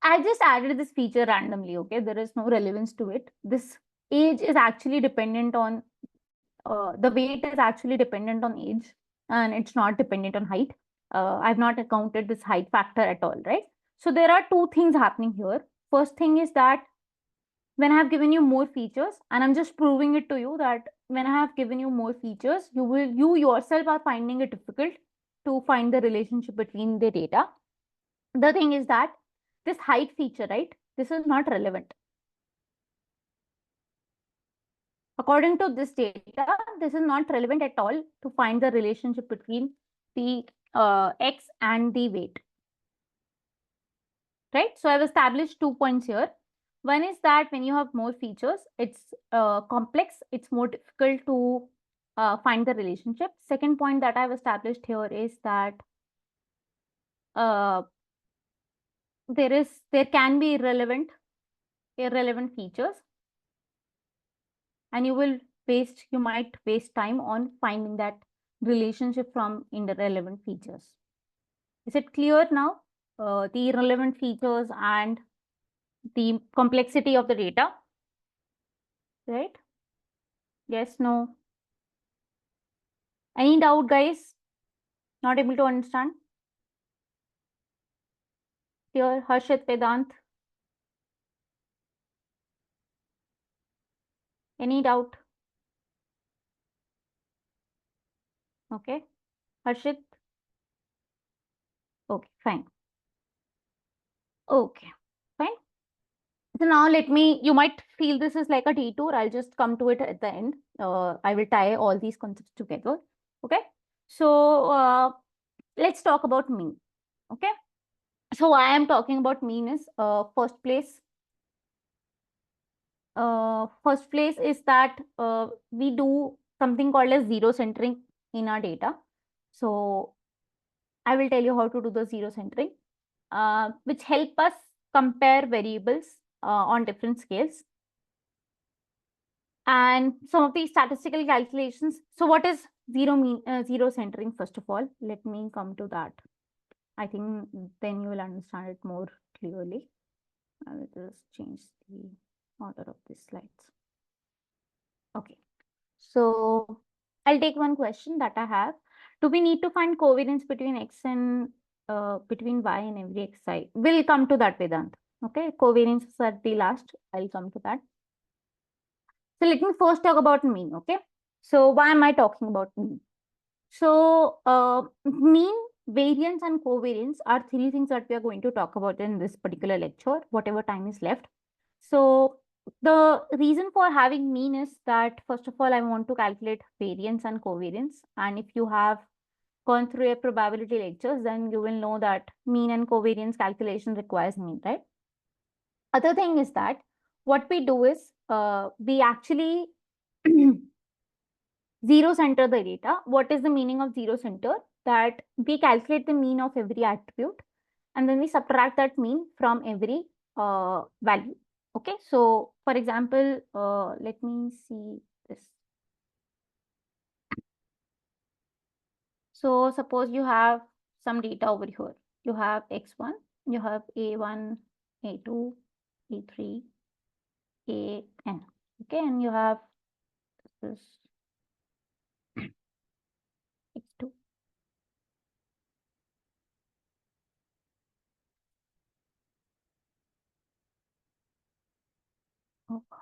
I just added this feature randomly, okay? There is no relevance to it. This age is actually dependent on, the weight is actually dependent on age and it's not dependent on height. I've not accounted this height factor at all, right? So there are two things happening here. First thing is that when I have given you more features, and I'm just proving it to you that when I have given you more features, you yourself are finding it difficult to find the relationship between the data. The thing is that this height feature, right? This is not relevant. According to this data, this is not relevant at all to find the relationship between the x and the weight, right? So I've established 2 points here. One is that when you have more features, it's complex, it's more difficult to find the relationship. Second point that I've established here is that uh, there can be irrelevant features, and you might waste time on finding that relationship from irrelevant features. Is it clear now? The irrelevant features and the complexity of the data, right? Yes, no. Any doubt, guys? Not able to understand? Here, Harshit, Vedant. Any doubt? Okay. Harshit? Okay, fine. Okay, fine. So now you might feel this is like a detour. I'll just come to it at the end. I will tie all these concepts together. Okay. So let's talk about mean. Okay. So why I'm talking about mean is first place is that we do something called as zero centering in our data. So I will tell you how to do the zero centering, which help us compare variables on different scales. And some of the statistical calculations. So what is zero centering? First of all, let me come to that. I think then you will understand it more clearly. I will just change the order of the slides. Okay. So I'll take one question that I have. Do we need to find covariance between x and between y and every xi? We'll come to that, Vedant. Okay, covariance is at the last. I'll come to that. So let me first talk about mean. Okay. So why am I talking about mean? So mean, variance, and covariance are three things that we are going to talk about in this particular lecture, whatever time is left. So the reason for having mean is that, first of all, I want to calculate variance and covariance. And if you have gone through your probability lectures, then you will know that mean and covariance calculation requires mean, right? Other thing is that what we do is we actually zero center the data. What is the meaning of zero center? That we calculate the mean of every attribute and then we subtract that mean from every value. Okay, so for example, let me see this. So suppose you have some data over here. You have x1, you have a1, a2, a3, an. Okay, and you have this x2. Oh God.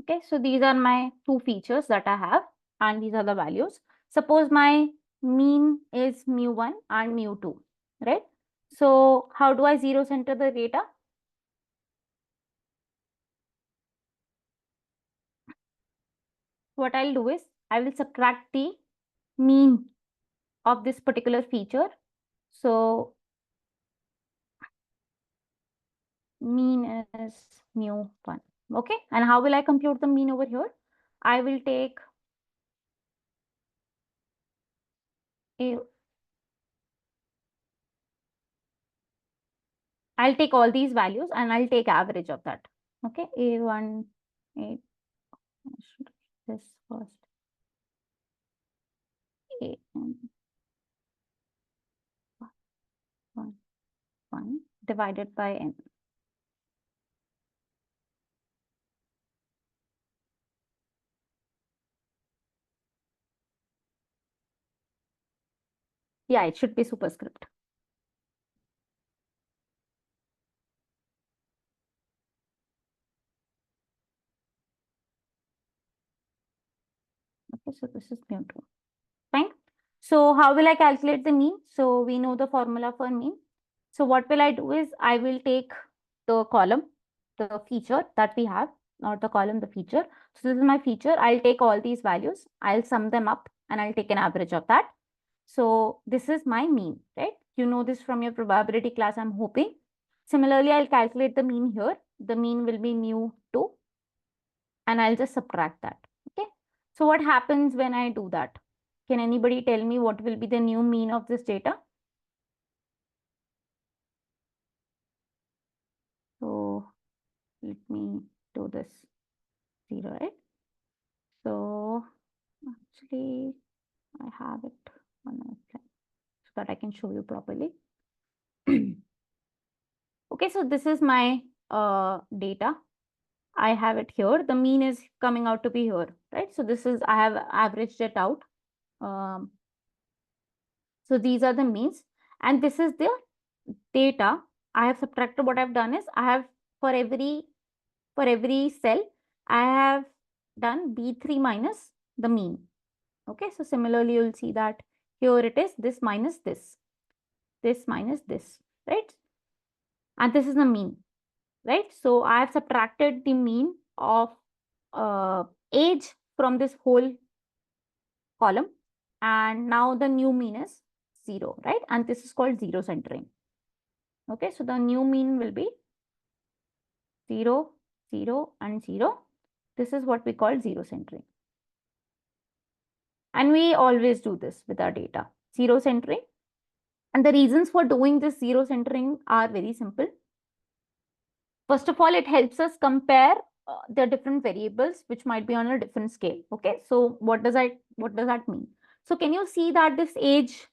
Okay, so these are my two features that I have, and these are the values. Suppose my mean is mu1 and mu2, right? So how do I zero center the data? What I'll do is I will subtract the mean of this particular feature. So mean is mu1. Okay, and how will I compute the mean over here? I will take I'll take all these values and I'll take average of that. Okay, a1, a this first, a and 1 divided by n. Yeah, it should be superscript. Okay, so this is mu2. Fine. So how will I calculate the mean? So we know the formula for mean. So what will I do is I will take the column, the feature that we have, not the column, the feature. So this is my feature. I'll take all these values. I'll sum them up and I'll take an average of that. So this is my mean, right? You know this from your probability class, I'm hoping. Similarly, I'll calculate the mean here. The mean will be mu2 and I'll just subtract that. Okay. So what happens when I do that? Can anybody tell me what will be the new mean of this data? So let me do this 0, right? So actually I have it on my slide so that I can show you properly. Okay, so this is my data. I have it here. The mean is coming out to be here, right? So this is, I have averaged it out. So these are the means, and this is the data. I have subtracted. What I've done is I have for every cell, I have done B3 minus the mean. Okay, so similarly, you'll see that here it is this minus this minus this, right? And this is the mean, right? So I have subtracted the mean of age from this whole column, and now the new mean is 0, right? And this is called zero centering. Okay, so the new mean will be 0, 0, and 0. This is what we call zero centering. And we always do this with our data. Zero centering, And the reasons for doing this zero centering are very simple. First of all, it helps us compare the different variables which might be on a different scale. Okay, so what does that mean? So can you see that this age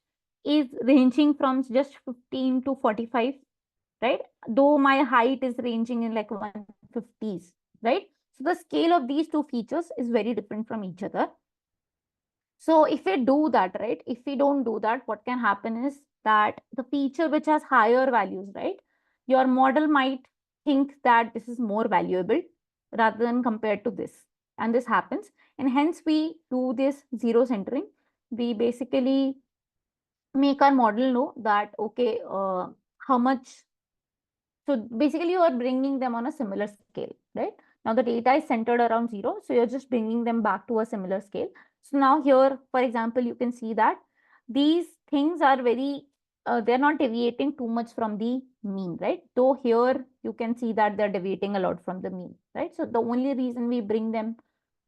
is ranging from just 15 to 45, right? Though my height is ranging in like 150s, right? So the scale of these two features is very different from each other. So if we do that, right, if we don't do that, what can happen is that the feature which has higher values, right, your model might think that this is more valuable rather than compared to this. And this happens. And hence we do this zero centering. We basically make our model know that, okay, how much. So basically you are bringing them on a similar scale, right? Now the data is centered around zero. So you're just bringing them back to a similar scale. So now here, for example, you can see that these things are they're not deviating too much from the mean, right? Though here you can see that they're deviating a lot from the mean, right? So the only reason we bring them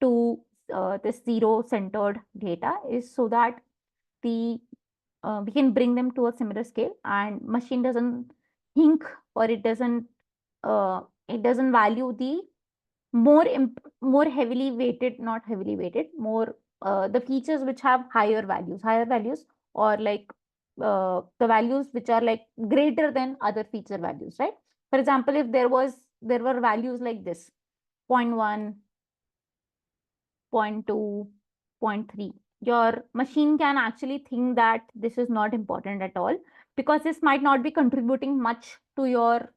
to this zero centered data is so that the we can bring them to a similar scale, and machine doesn't think, or it doesn't value the more heavily weighted, not heavily weighted, more the features which have higher values, or like the values which are like greater than other feature values, right? For example, if there were values like this: zero point 0.1, zero point 0.2, zero point 0.3, your machine can actually think that this is not important at all, because this might not be contributing much to your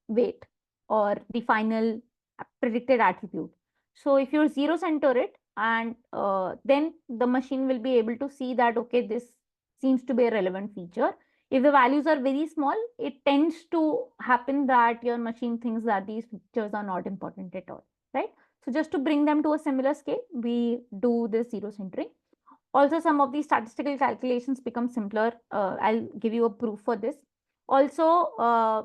weight or the final predicted attribute. So if you zero center it, and then the machine will be able to see that, okay, this seems to be a relevant feature. If the values are very small, it tends to happen that your machine thinks that these features are not important at all, right? So just to bring them to a similar scale, we do this zero centering. Also, some of these statistical calculations become simpler. I'll give you a proof for this. Also, uh,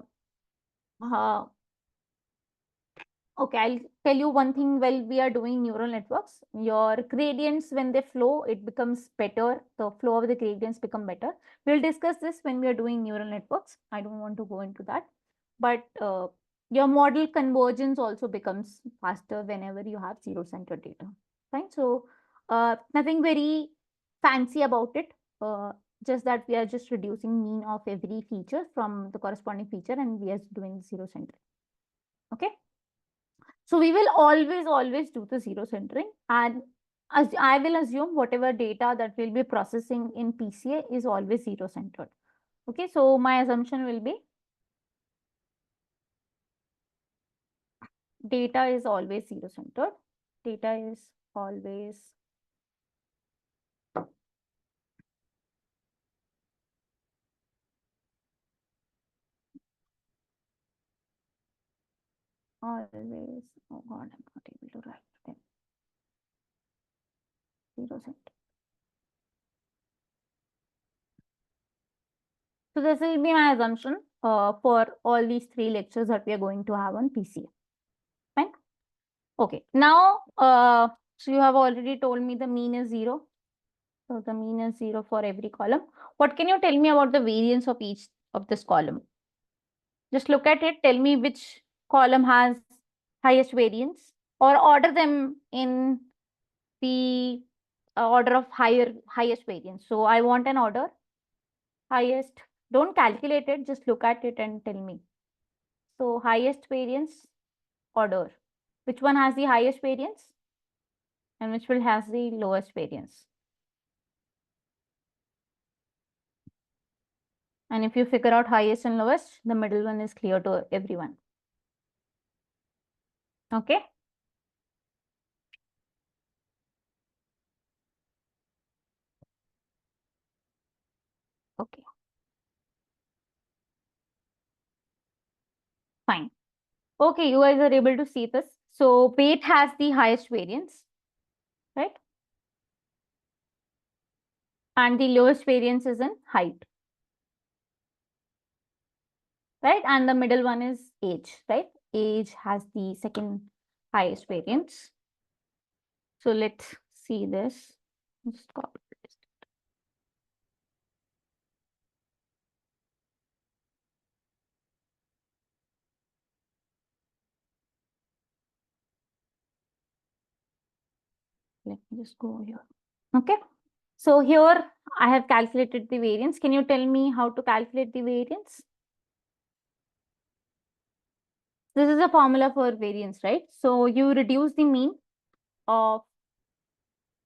okay, I'll tell you one thing. While we are doing neural networks, your gradients, when they flow, it becomes better. The flow of the gradients become better. We'll discuss this when we are doing neural networks. I don't want to go into that. But your model convergence also becomes faster whenever you have zero-centered data. Fine. So nothing very fancy about it. Just that we are just reducing mean of every feature from the corresponding feature, and we are doing zero centering. Okay. So we will always do the zero centering, and as I will assume whatever data that we'll be processing in PCA is always zero centered. Okay, so my assumption will be data is always zero centered. Data is always, oh God, I'm not able to write them. Zero centered. So this will be my assumption for all these three lectures that we are going to have on PCA. Fine. Okay. Now, so you have already told me the mean is zero. So the mean is zero for every column. What can you tell me about the variance of each of this column? Just look at it. Tell me which column has highest variance, or order them in the order of highest variance. So I want an order. Highest. Don't calculate it. Just look at it and tell me. So highest variance order. Which one has the highest variance, and which will has the lowest variance? And if you figure out highest and lowest, the middle one is clear to everyone. Okay. Okay. Fine. Okay, you guys are able to see this. So weight has the highest variance, right? And the lowest variance is in height, right? And the middle one is age, right? Age has the second highest variance. So let's see this. Just copy this. let me just go here. Okay. So here I have calculated the variance. Can you tell me how to calculate the variance? This is a formula for variance, right? So you reduce the mean of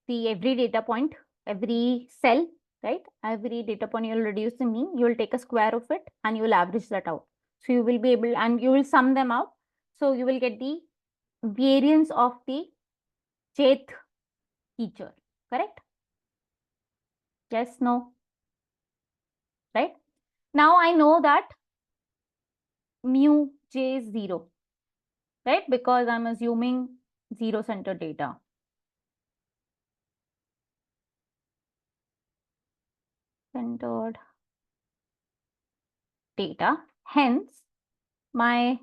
the every data point, every cell, right? Every data point, you'll reduce the mean, you'll take a square of it and you will average that out. So you will be able, and you will sum them out. So you will get the variance of the jth feature, correct? Yes, no, right? Now I know that mu j is 0, right? Because I'm assuming zero center data. Centered data. Hence, my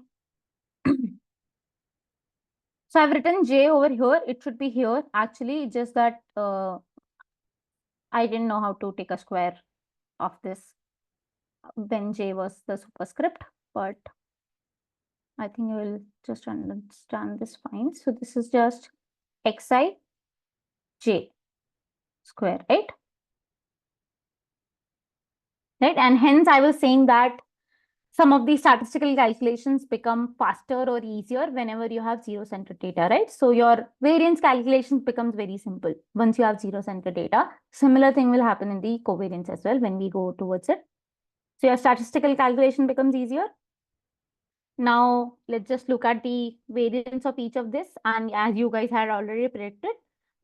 so I've written j over here. It should be here. Actually, just that I didn't know how to take a square of this when j was the superscript, but I think you will just understand this fine. So this is just xi j square, right? Right, and hence I was saying that some of the statistical calculations become faster or easier whenever you have zero-centered data, right? So your variance calculations becomes very simple once you have zero-centered data. Similar thing will happen in the covariance as well when we go towards it. So your statistical calculation becomes easier. Now let's just look at the variance of each of this. And as you guys had already predicted,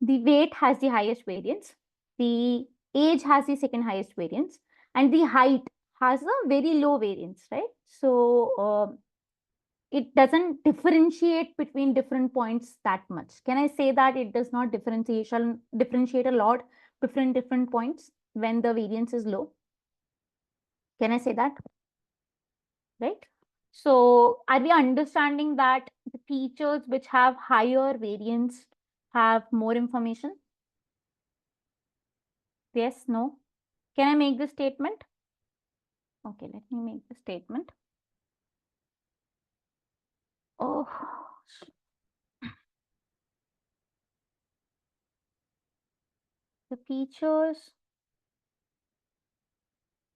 the weight has the highest variance, the age has the second highest variance, and the height has a very low variance, right? So it doesn't differentiate between different points that much. Can I say that it does not differentiate a lot between different points when the variance is low? Can I say that? Right? So are we understanding that the features which have higher variance have more information? Yes, no? Can I make this statement? Okay, let me make the statement. Oh, the features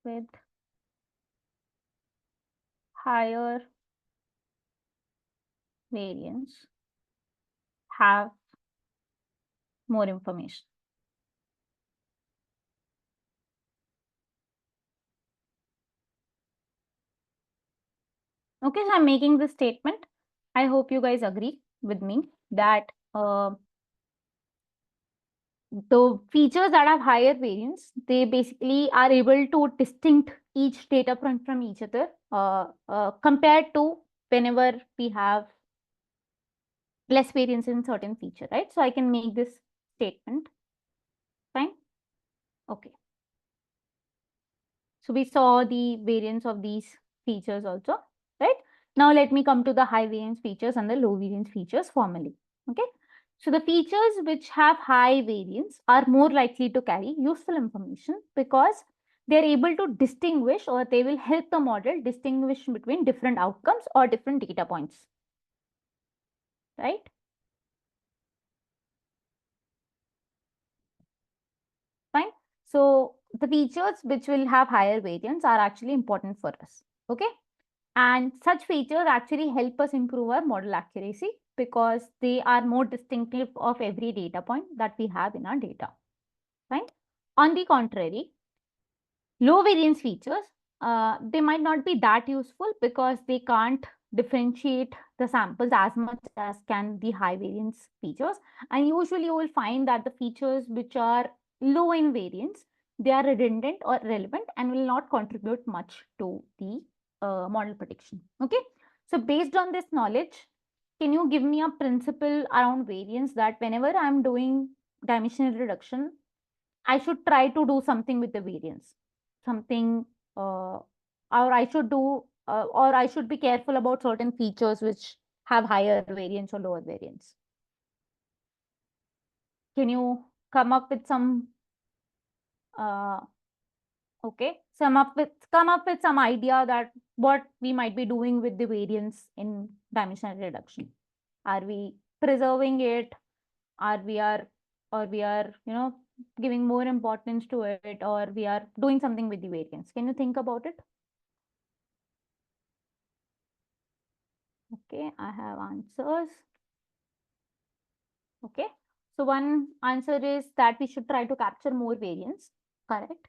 with higher variance have more information. Okay, so I'm making this statement. I hope you guys agree with me that the features that have higher variance, they basically are able to distinct each data point from each other compared to whenever we have less variance in certain feature, right? So I can make this statement. Fine. Okay. So we saw the variance of these features also, right? Now let me come to the high variance features and the low variance features formally. Okay. So the features which have high variance are more likely to carry useful information because they're able to distinguish, or they will help the model distinguish between different outcomes or different data points, right? Fine. So the features which will have higher variance are actually important for us. Okay. And such features actually help us improve our model accuracy because they are more distinctive of every data point that we have in our data. Fine. On the contrary, low variance features, they might not be that useful because they can't differentiate the samples as much as can the high variance features. And usually you will find that the features which are low in variance, they are redundant or relevant and will not contribute much to the model prediction. Okay. So based on this knowledge, can you give me a principle around variance that whenever I'm doing dimensional reduction, I should try to do something with the variance, something, or I should do, or I should be careful about certain features which have higher variance or lower variance. Can you come up with some, uh, okay, come up with some idea that what we might be doing with the variance in dimensional reduction? Are we preserving it? Are we are or we are, giving more importance to it, or we are doing something with the variance? Can you think about it? Okay, I have answers. Okay, so one answer is that we should try to capture more variance. Correct.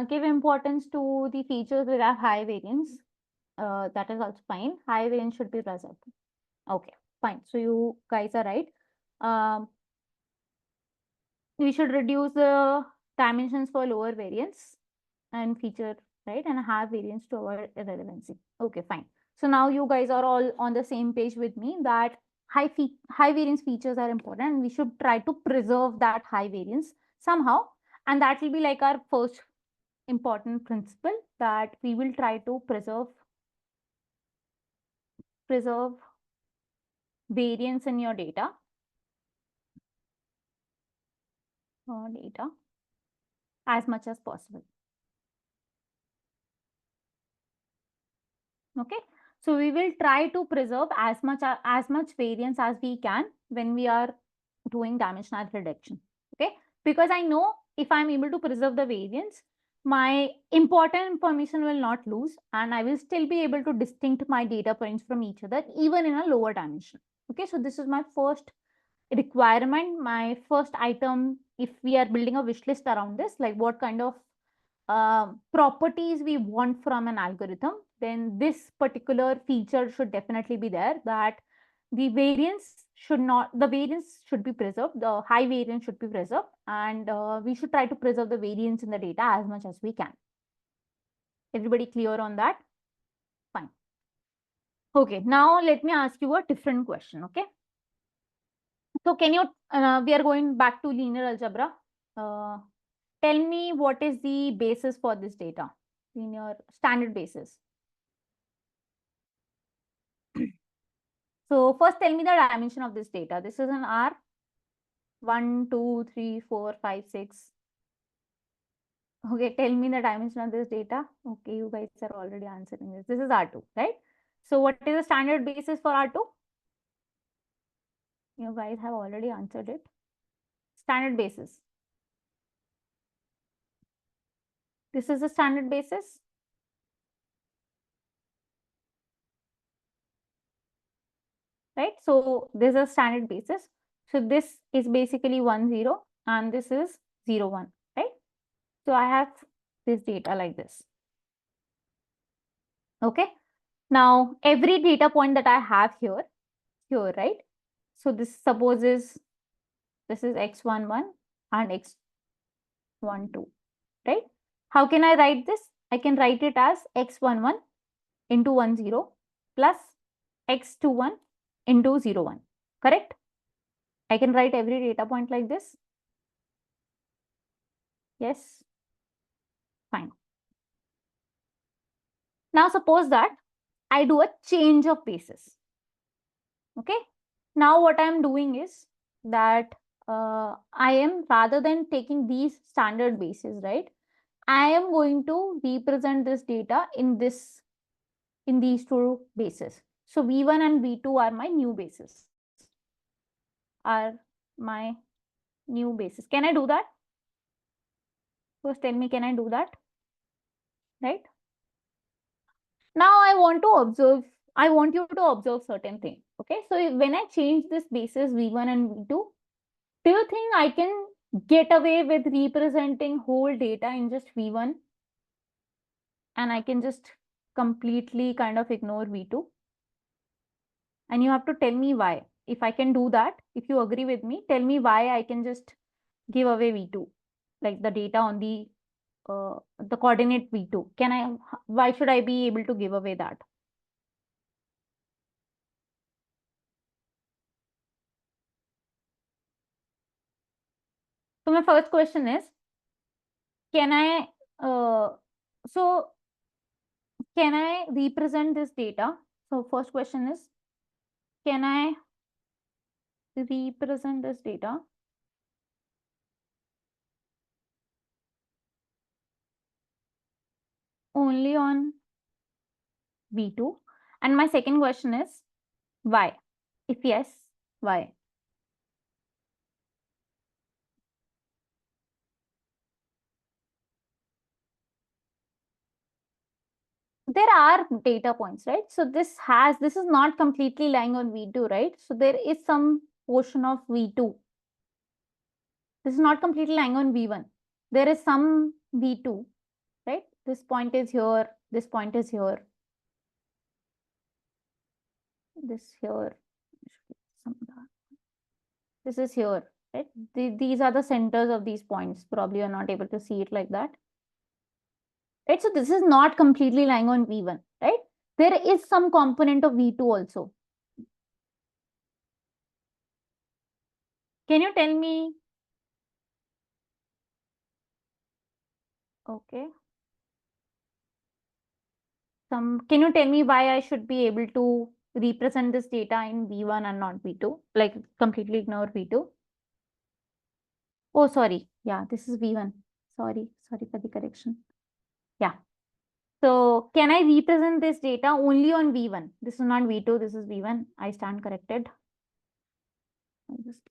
Give importance to the features that have high variance. That is also fine. High variance should be present. Okay, fine. So you guys are right. Um, we should reduce the dimensions for lower variance and feature, right, and have variance to avoid irrelevancy. Okay, fine. So now you guys are all on the same page with me that high variance features are important, and we should try to preserve that high variance somehow. And that will be like our first important principle, that we will try to preserve variance in your data as much as possible. Okay, so we will try to preserve as much variance as we can when we are doing dimensionality reduction. Okay, because I know if I'm able to preserve the variance, my important information will not lose, and I will still be able to distinct my data points from each other even in a lower dimension. Okay, so this is my first requirement, my first item. If we are building a wish list around this, like what kind of properties we want from an algorithm, then this particular feature should definitely be there, that the variance should be preserved, the high variance should be preserved, and we should try to preserve the variance in the data as much as we can. Everybody clear on that? Fine. Okay, now let me ask you a different question. Okay, so can you we are going back to linear algebra. Tell me what is the basis for this data, linear standard basis. So first tell me the dimension of this data. This is an R, 1, 2, 3, 4, 5, 6. Okay, tell me the dimension of this data. Okay, you guys are already answering this. This is R2, right? So what is the standard basis for R2? You guys have already answered it. Standard basis. This is the standard basis. Right? So this is a standard basis. So this is basically 1, 0, and this is 0, 1, right? So I have this data like this. Okay. Now every data point that I have here, right? So this supposes this is x11 and x12, right? How can I write this? I can write it as x11 into 10 plus x21 into 01, correct? I can write every data point like this. Yes, fine. Now suppose that I do a change of basis. Okay. Now what I am doing is that I am, rather than taking these standard bases, right, I am going to represent this data in these two bases. So V1 and V2 are my new bases. Can I do that? First tell me, can I do that? Right? Now I want you to observe certain thing. Okay. So when I change this basis V1 and V2, do you think I can get away with representing whole data in just V1 and I can just completely kind of ignore V2? And you have to tell me why. If I can do that, if you agree with me, tell me why I can just give away V2, like the data on the coordinate V2. Why should I be able to give away that? So my first question is, can I, uh, so can I represent this data? So first question is, can I represent this data only on V2? And my second question is, why? If yes, why? there are data points, right? So this is not completely lying on V2, right? So there is some portion of V2. This is not completely lying on V1. There is some V2, right? This point is here, this point is here, this here, this is here, right? These are the centers of these points. Probably you're not able to see it like that. Right, so this is not completely lying on V1, right? There is some component of V2 also. Can you tell me? Okay. Can you tell me why I should be able to represent this data in V1 and not V2? Like completely ignore V2. Oh, sorry. Yeah, this is V1. Sorry for the correction. Yeah. So can I represent this data only on V1? This is not V2, this is V1. I stand corrected. I'll just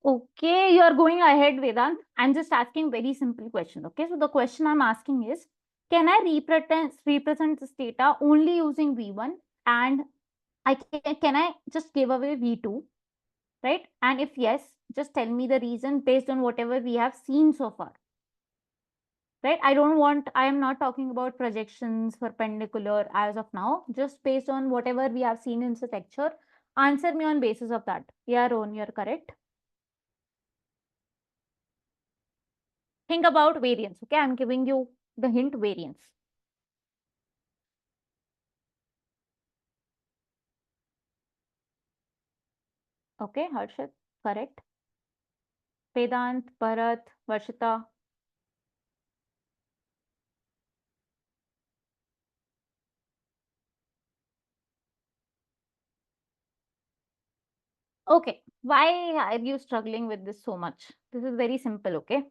Okay, you are going ahead, Vedant. I'm just asking very simple question. Okay, so the question I'm asking is, can I represent this data only using V1 and can I just give away V2, right? And if yes, just tell me the reason based on whatever we have seen so far, right? I am not talking about projections perpendicular as of now, just based on whatever we have seen in the lecture. Answer me on basis of that. Yeah, Ron, you're correct. Think about variance. Okay, I'm giving you the hint variance. Okay, Harshit, correct. Vedant, Bharat, Varshita. Okay, why are you struggling with this so much? This is very simple, okay?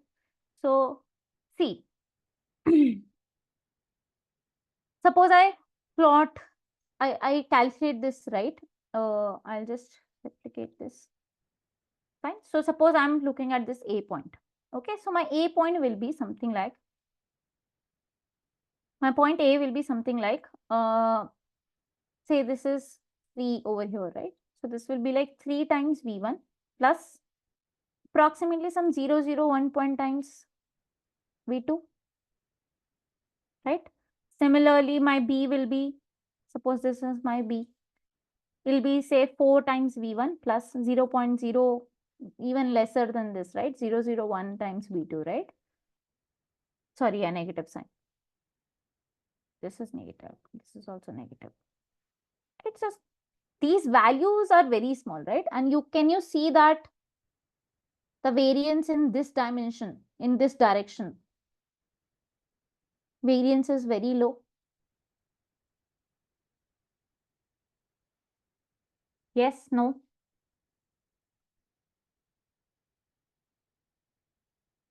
So, see, suppose I plot, I calculate this, right? I'll just replicate this. Fine. So, suppose I'm looking at this A point. Okay, so my A point will be something like, my point A will be something like, say this is 3 over here, right? So this will be like 3 times V1 plus approximately some 001 point times V2, right? Similarly, my B will be, suppose this is my B, will be say 4 times V1 plus 0.0, even lesser than this, right? 001 times V2, right? Sorry, a negative sign. This is negative. This is also negative. It's just these values are very small, right? And can you see that the variance in this dimension, in this direction, variance is very low? Yes, no.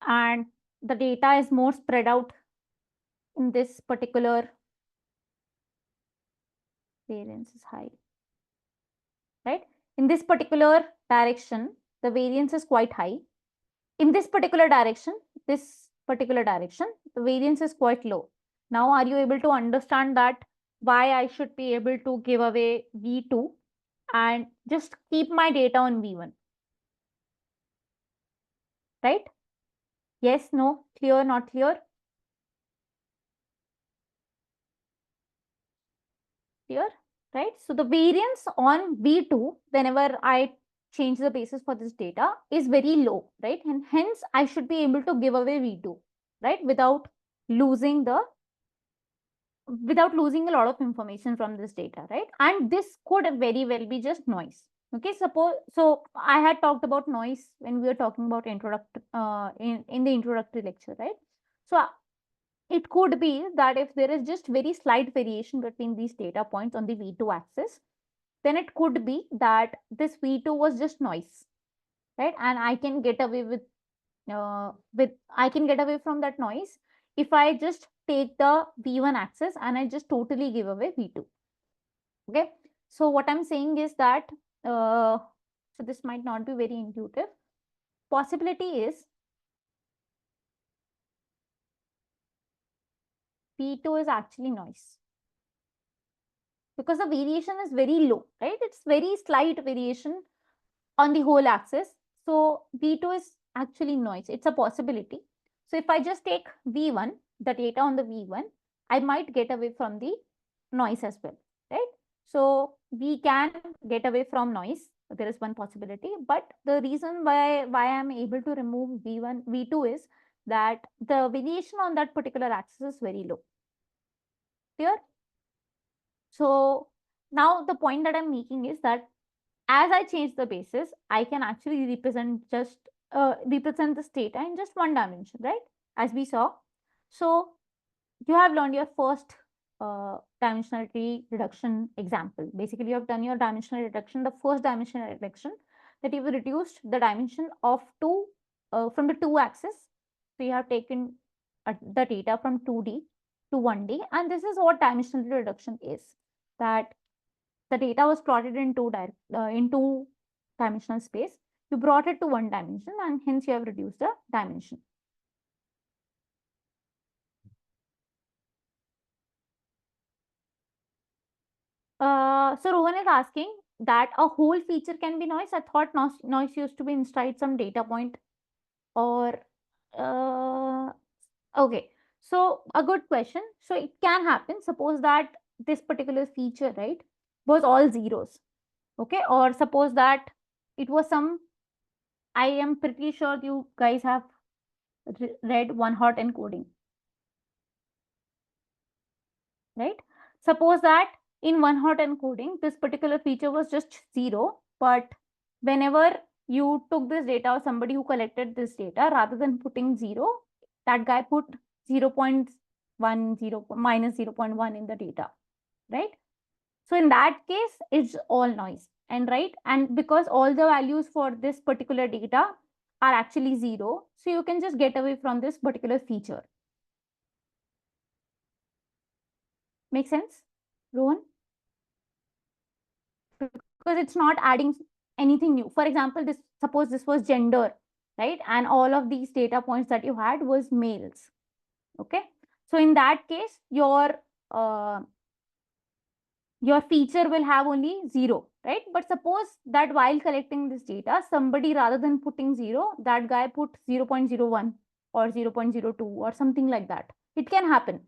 And the data is more spread out in this particular, variance is high, right? In this particular direction, the variance is quite high. In this particular direction, the variance is quite low. Now, are you able to understand that why I should be able to give away V2 and just keep my data on V1, right? Yes, no, clear, not clear? Clear, right? So the variance on V2, whenever I change the basis for this data, is very low, right? And hence I should be able to give away V2, right? Losing the without losing a lot of information from this data, right? And this could very well be just noise. Okay, suppose, so I had talked about noise when we were talking about in the introductory lecture, right? So it could be that if there is just very slight variation between these data points on the V2 axis, then it could be that this V2 was just noise, right? And I can get away with I can get away from that noise if I just take the V1 axis and I just totally give away V2. Okay. So what I'm saying is that, so this might not be very intuitive. Possibility is V2 is actually noise because the variation is very low, right? It's very slight variation on the whole axis. So V2 is actually noise. It's a possibility. So if I just take V1, the data on the V1, I might get away from the noise as well, right? So we can get away from noise. There is one possibility, but the reason why I'm able to remove V1, V2 is that the variation on that particular axis is very low. Clear? So now the point that I'm making is that as I change the basis, I can actually represent this data in just one dimension, right? As we saw. So you have learned your first dimensionality reduction example. Basically, you have done your dimensional reduction, the first dimensional reduction, that you've reduced the dimension of two from the two axis. So you have taken the data from 2D to 1D, and this is what dimensional reduction is. That the data was plotted in two dimensional space. You brought it to one dimension, and hence you have reduced the dimension. So Rohan is asking that a whole feature can be noise. I thought noise used to be inside some data point, or okay. So a good question. So it can happen. Suppose that this particular feature, right, was all zeros. Okay, or suppose that it was some. I am pretty sure you guys have read one hot encoding, right? Suppose that in one hot encoding, this particular feature was just zero, but whenever you took this data or somebody who collected this data, rather than putting zero, that guy put 0.10 minus 0.1 in the data, right? So in that case, it's all noise, and right, and because all the values for this particular data are actually zero, so you can just get away from this particular feature. Make sense, Rohan? Because it's not adding anything new. For example, this, suppose this was gender, right? And all of these data points that you had was males. Okay. So in that case, your feature will have only zero, right? But suppose that while collecting this data, somebody rather than putting zero, that guy put 0.01 or 0.02 or something like that. It can happen.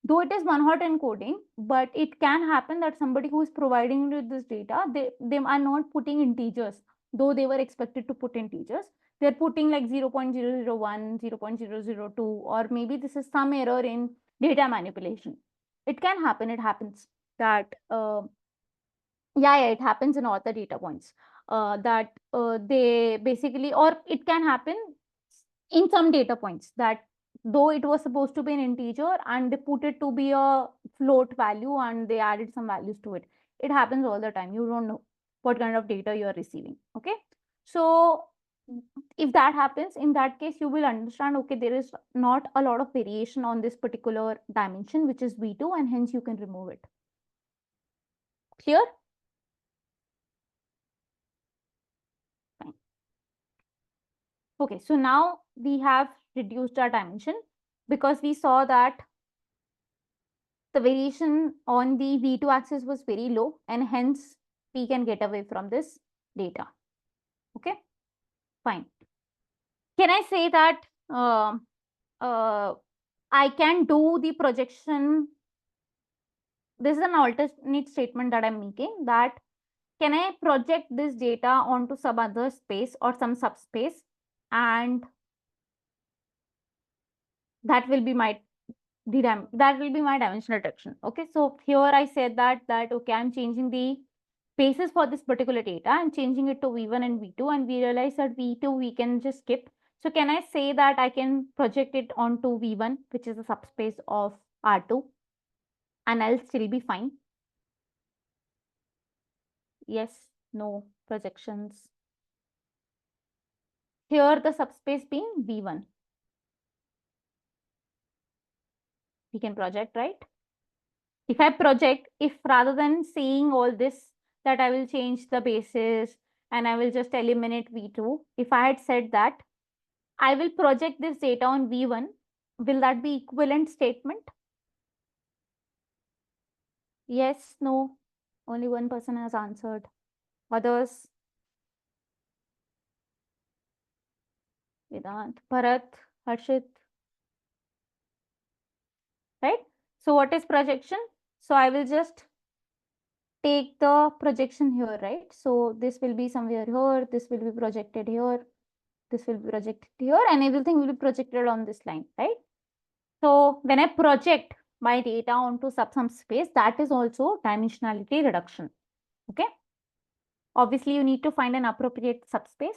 Though it is one hot encoding, but it can happen that somebody who is providing with this data, they are not putting integers, though they were expected to put integers. They're putting like 0.001, 0.002, or maybe this is some error in data manipulation. It can happen. It happens that, yeah, it happens in all the data points. That they basically, or it can happen in some data points that though it was supposed to be an integer and they put it to be a float value and they added some values to it. It happens all the time. You don't know what kind of data you are receiving. Okay. So if that happens, in that case, you will understand, okay, there is not a lot of variation on this particular dimension, which is V2, and hence you can remove it. Clear? Fine. Okay, so now we have reduced our dimension because we saw that the variation on the V2 axis was very low, and hence we can get away from this data. Okay, fine. Can I say that I can do the projection? This is an alternate statement that I'm making, that can I project this data onto some other space or some subspace, and that will be my dimensional reduction. Okay, so here I said that okay, I'm changing the basis for this particular data. I'm changing it to V1 and V2, and we realize that V2 we can just skip. So can I say that I can project it onto V1, which is a subspace of R2, and I'll still be fine? Yes, no, projections. Here the subspace being V1. We can project, right? If I project, if rather than seeing all this, that I will change the basis and I will just eliminate V2, if I had said that I will project this data on V1, will that be equivalent statement? Yes, no. Only one person has answered. Others, Vedant, Bharat, Harshit, right? So what is projection? So I will just take the projection here, right? So this will be somewhere here, this will be projected here, this will be projected here, and everything will be projected on this line, right? So when I project my data onto some space, that is also dimensionality reduction. Okay. Obviously, you need to find an appropriate subspace.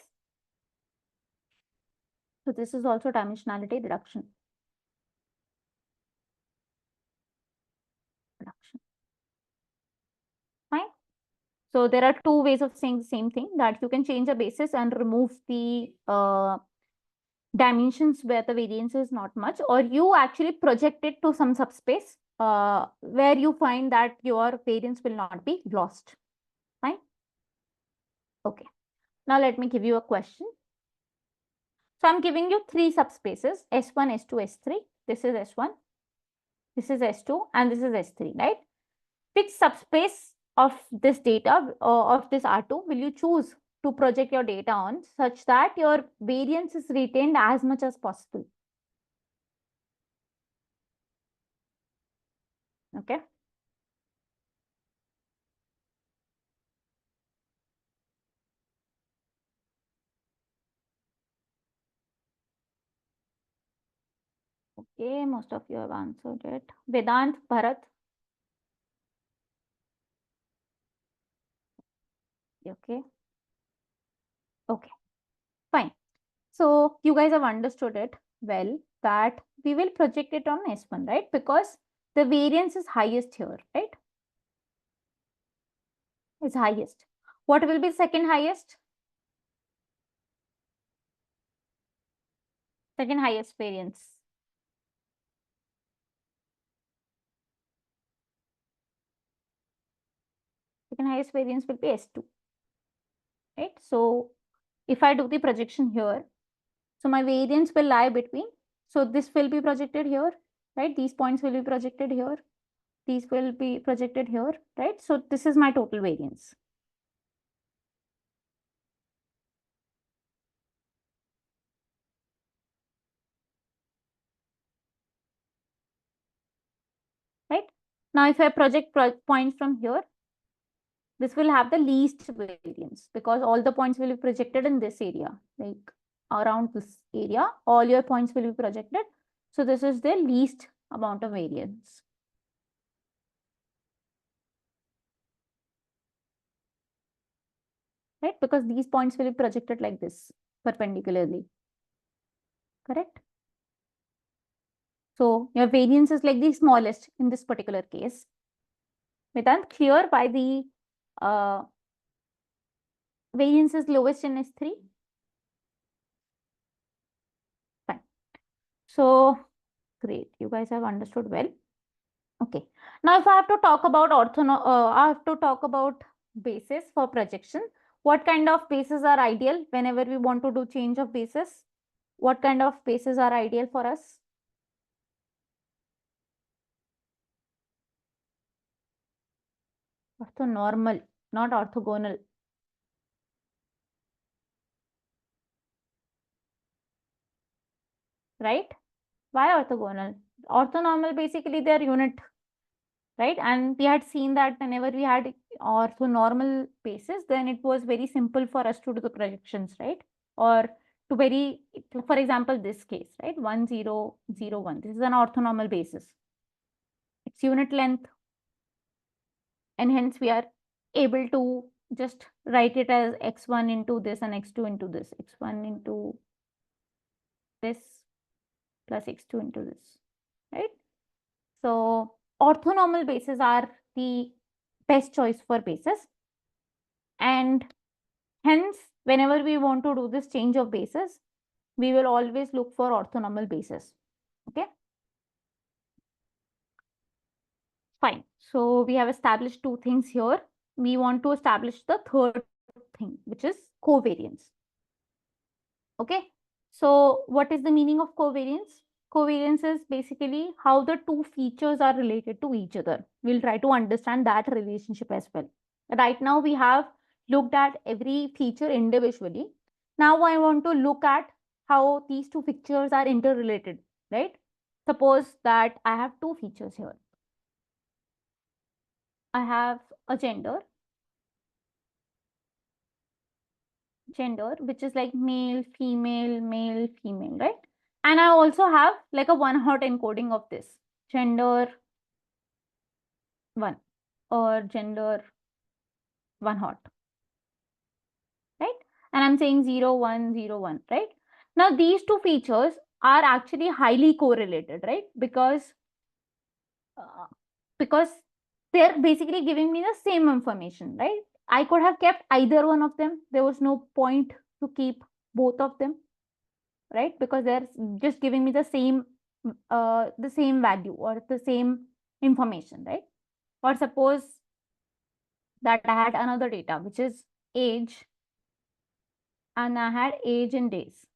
So this is also dimensionality reduction. Fine. So there are two ways of saying the same thing, that you can change a basis and remove the dimensions where the variance is not much, or you actually project it to some subspace where you find that your variance will not be lost. Fine. Okay. Now let me give you a question. So I'm giving you three subspaces, S1, S2, S3. This is S1, this is S2, and this is S3, right? Which subspace of this data, of this R2, will you choose to project your data on such that your variance is retained as much as possible? Okay. Okay, most of you have answered it. Vedant, Bharat. Okay. Okay, fine. So you guys have understood it well, that we will project it on S1, right? Because the variance is highest here, right? Is highest. What will be second highest? Second highest variance. Second highest variance will be S2, right? So if I do the projection here, so my variance will lie between, so this will be projected here, right? These points will be projected here. These will be projected here, right? So this is my total variance. Right? Now, if I project points from here, this will have the least variance because all the points will be projected in this area, like around this area, all your points will be projected. So this is the least amount of variance. Right? Because these points will be projected like this, perpendicularly. Correct? So your variance is like the smallest in this particular case. Vedant, clear why the variance is lowest in S3? Fine. So great, you guys have understood well. Okay. Now, if I have to talk about I have to talk about basis for projection. What kind of bases are ideal whenever we want to do change of basis? What kind of bases are ideal for us? Orthonormal, not orthogonal. Right? Why orthogonal? Orthonormal, basically they are unit, right? And we had seen that whenever we had orthonormal basis, then it was very simple for us to do the projections, right? Or to very, for example, this case, right? 1001. This is an orthonormal basis. It's unit length, and hence we are able to just write it as x1 into this and x2 into this, x1 into this plus x2 into this, right? So orthonormal bases are the best choice for bases, and hence whenever we want to do this change of bases, we will always look for orthonormal bases. Okay. Fine. So we have established two things here. We want to establish the third thing, which is covariance. Okay. So what is the meaning of covariance? Covariance is basically how the two features are related to each other. We'll try to understand that relationship as well. Right now we have looked at every feature individually. Now I want to look at how these two features are interrelated, right? Suppose that I have two features here. I have a gender, which is like male, female, right? And I also have like a one hot encoding of this gender 1 or gender 1 hot, right? And I'm saying 0, 1, 0, 1, right? Now these two features are actually highly correlated, right? Uh, because they're basically giving me the same information, right? I could have kept either one of them. There was no point to keep both of them, right? Because they're just giving me the same value or the same information, right? Or suppose that I had another data, which is age, and I had age in days,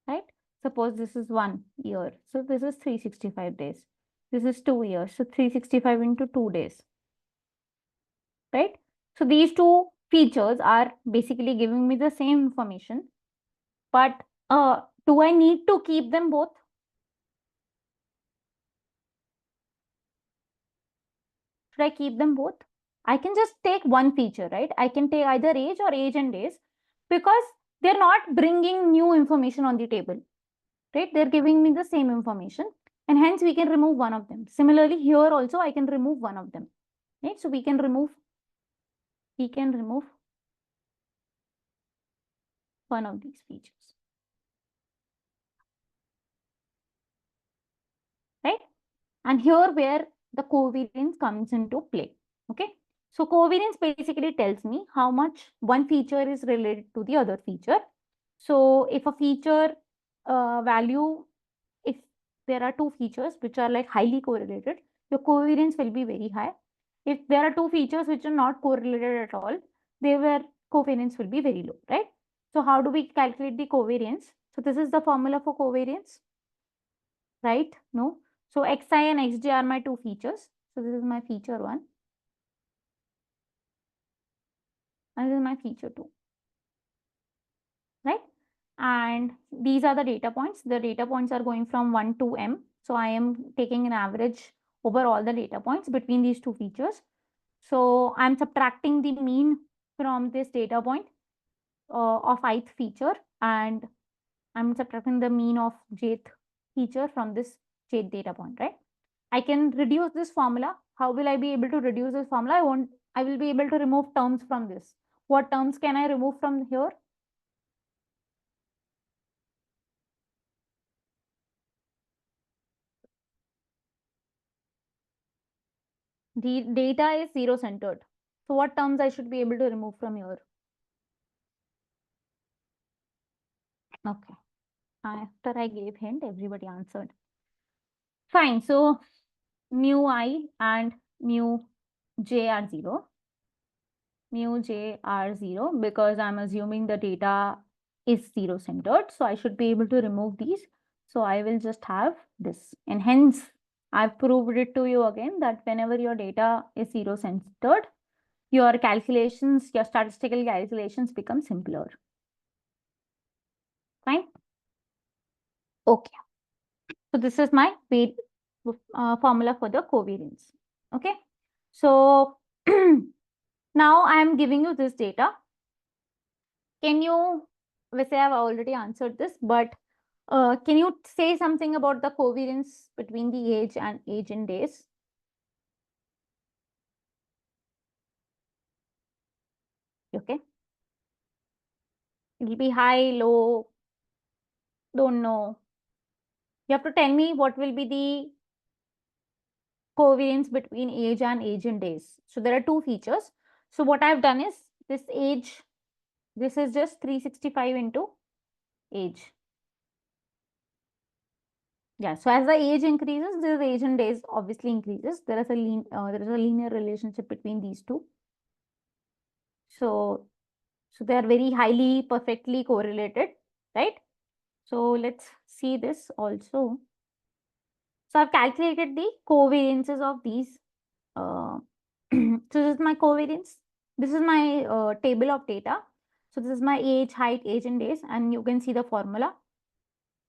right? Suppose this is 1 year. So this is 365 days. This is 2 years. So 365 into 2 days, right? So these two features are basically giving me the same information, but do I need to keep them both? Should I keep them both? I can just take one feature, right? I can take either age or age and days because they're not bringing new information on the table, right? They're giving me the same information and hence we can remove one of them. Similarly, here also I can remove one of them, right? So we can remove one of these features, right? And here where the covariance comes into play, okay? So covariance basically tells me how much one feature is related to the other feature. So if a feature value, if there are two features which are like highly correlated, your covariance will be very high. If there are two features which are not correlated at all, their covariance will be very low, right? So how do we calculate the covariance? So this is the formula for covariance, right? No. So xi and xj are my two features. So this is my feature 1 and this is my feature 2, right? And these are the data points. The data points are going from 1 to m. So I am taking an average over all the data points between these two features. So I'm subtracting the mean from this data point of ith feature, and I'm subtracting the mean of jth feature from this jth data point, right? I can reduce this formula. How will I be able to reduce this formula? I will be able to remove terms from this. What terms can I remove from here? The data is zero centered. So what terms I should be able to remove from here? Okay. After I gave hint, everybody answered. Fine. So mu I and mu j are 0. Mu j are 0 because I'm assuming the data is zero centered. So I should be able to remove these. So I will just have this. And hence, I've proved it to you again that whenever your data is zero centered, your calculations, your statistical calculations become simpler. Fine. Okay. So this is my formula for the covariance. Okay. So now I am giving you this data. Can you, say I've already answered this, but can you say something about the covariance between the age and age in days? Okay. It'll be high, low, don't know. You have to tell me what will be the covariance between age and age in days. So there are two features. So what I've done is this age, this is just 365 into age. Yeah, so as the age increases, the age in days obviously increases. There is a linear relationship between these two. So they are very highly perfectly correlated, right? So let's see this also. So I've calculated the covariances of these. So this is my covariance. This is my table of data. So this is my age, height, age in days, and you can see the formula.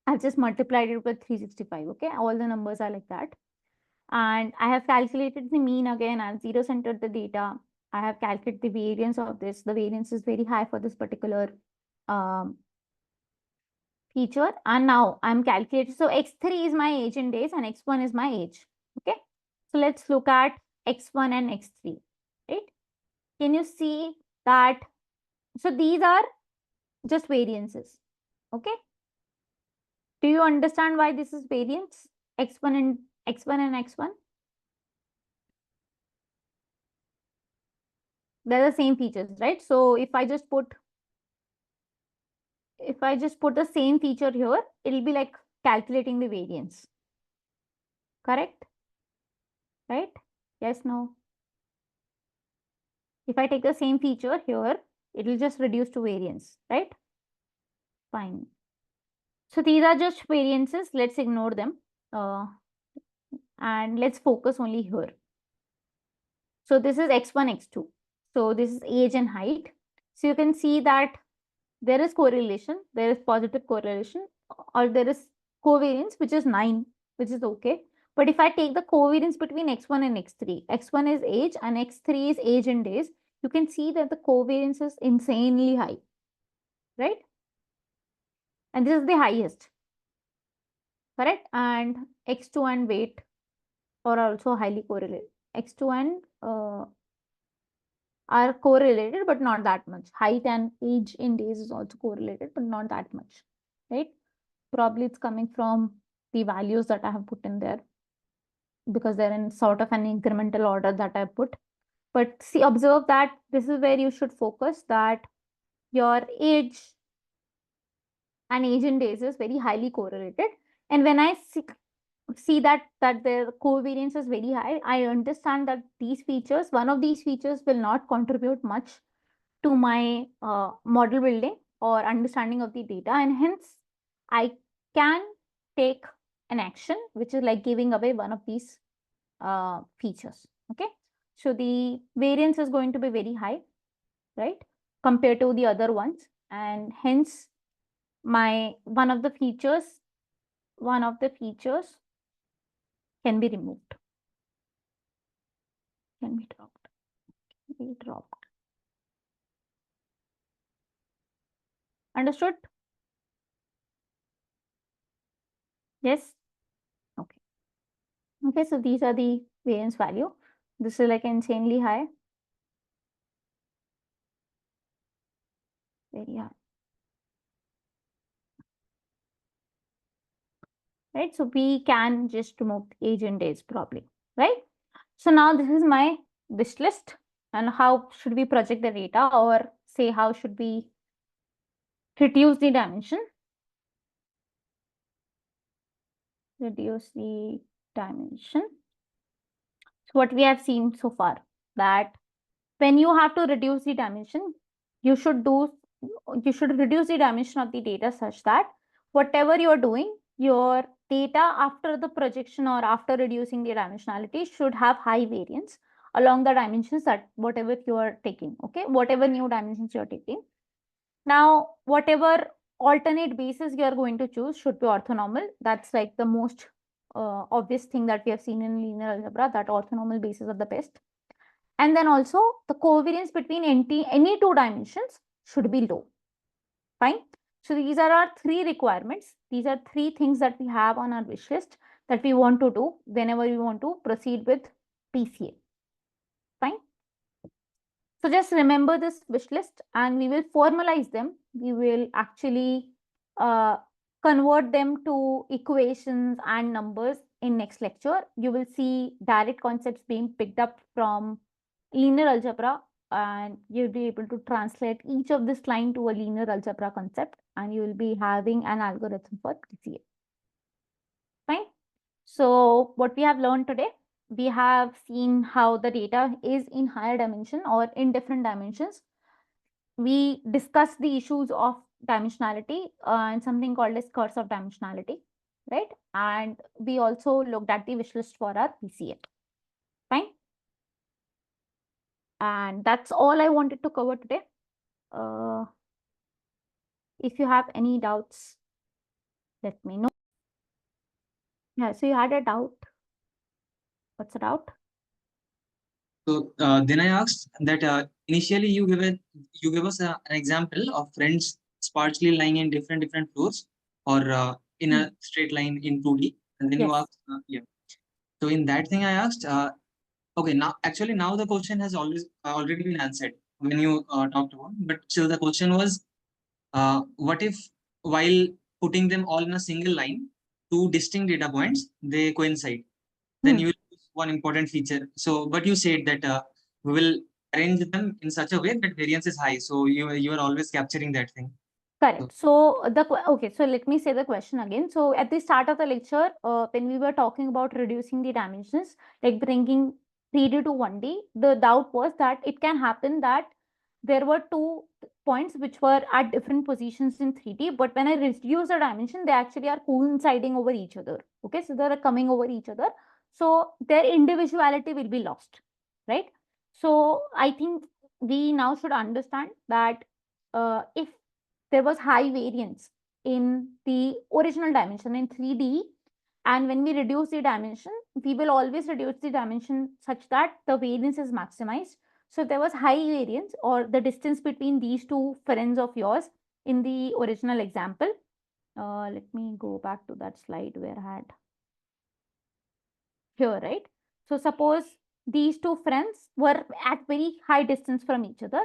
I've just multiplied it with 365. Okay, all the numbers are like that. And I have calculated the mean again. I've zero centered the data. I have calculated the variance of this. The variance is very high for this particular um, feature. And now I'm calculating. So x3 is my age in days and x1 is my age. Okay. So let's look at x1 and x3. Right. Can you see that? So these are just variances. Okay. Do you understand why this is variance? X1 and x1 and x1. They're the same features, right? So if I just put the same feature here, it'll be like calculating the variance. Correct? Right? Yes, no. If I take the same feature here, it'll just reduce to variance, right? Fine. So these are just variances. Let's ignore them. And let's focus only here. So this is x1, x2. So this is age and height. So you can see that there is correlation, there is positive correlation, or there is covariance, which is 9, which is okay. But if I take the covariance between x1 and x3, x1 is age and x3 is age in days, you can see that the covariance is insanely high, right? And this is the highest, correct? And x2 and weight are also highly correlated. X2 and are correlated, but not that much. Height and age in days is also correlated, but not that much, right? Probably it's coming from the values that I have put in there because they're in sort of an incremental order that I put. But see, observe that this is where you should focus, that your age and age in days is very highly correlated. And when I see that their covariance is very high, I understand that these features, one of these features will not contribute much to my model building or understanding of the data, and hence I can take an action which is like giving away one of these features. Okay, so the variance is going to be very high, right, compared to the other ones, and hence my one of the features can be removed, can be dropped. Understood? Yes. Okay. Okay, so these are the variance value. This is like insanely high, very high, right? So we can just remove age and days probably, right? So now this is my wish list, and how should we project the data, or say how should we reduce the dimension? Reduce the dimension. So what we have seen so far, that when you have to reduce the dimension, you should reduce the dimension of the data such that whatever you're doing, your data after the projection or after reducing the dimensionality should have high variance along the dimensions that whatever you are taking, okay, whatever new dimensions you're taking. Now, whatever alternate bases you are going to choose should be orthonormal. That's like the most obvious thing that we have seen in linear algebra, that orthonormal bases are the best. And then also the covariance between any two dimensions should be low. Fine. So these are our three requirements. These are three things that we have on our wish list that we want to do whenever we want to proceed with PCA. Fine. So just remember this wish list and we will formalize them. We will actually convert them to equations and numbers in next lecture. You will see direct concepts being picked up from linear algebra, and you'll be able to translate each of this line to a linear algebra concept, and you will be having an algorithm for PCA. Fine. So what we have learned today, we have seen how the data is in higher dimension or in different dimensions. We discussed the issues of dimensionality and something called as curse of dimensionality, right? And we also looked at the wish list for our PCA. Fine. And that's all I wanted to cover today. If you have any doubts, let me know. Yeah, so you had a doubt. What's the doubt? So then I asked that initially you gave us an example of friends sparsely lying in different floors or in a straight line in 2D, and then you Yes. asked yeah. So in that thing I asked okay, now actually now the question has already been answered when you talked about, but still the question was what if while putting them all in a single line, two distinct data points they coincide? Then you will lose one important feature. So, but you said that we will arrange them in such a way that variance is high. So you are always capturing that thing. Correct. So okay, so let me say the question again. So at the start of the lecture, when we were talking about reducing the dimensions, like bringing 3D to 1D, the doubt was that it can happen that there were two points which were at different positions in 3D, but when I reduce the dimension, they actually are coinciding over each other. Okay, so they're coming over each other. So their individuality will be lost, right? So I think we now should understand that if there was high variance in the original dimension in 3D. And when we reduce the dimension, we will always reduce the dimension such that the variance is maximized. So there was high variance or the distance between these two friends of yours in the original example. Let me go back to that slide where I had here, right? So suppose these two friends were at very high distance from each other.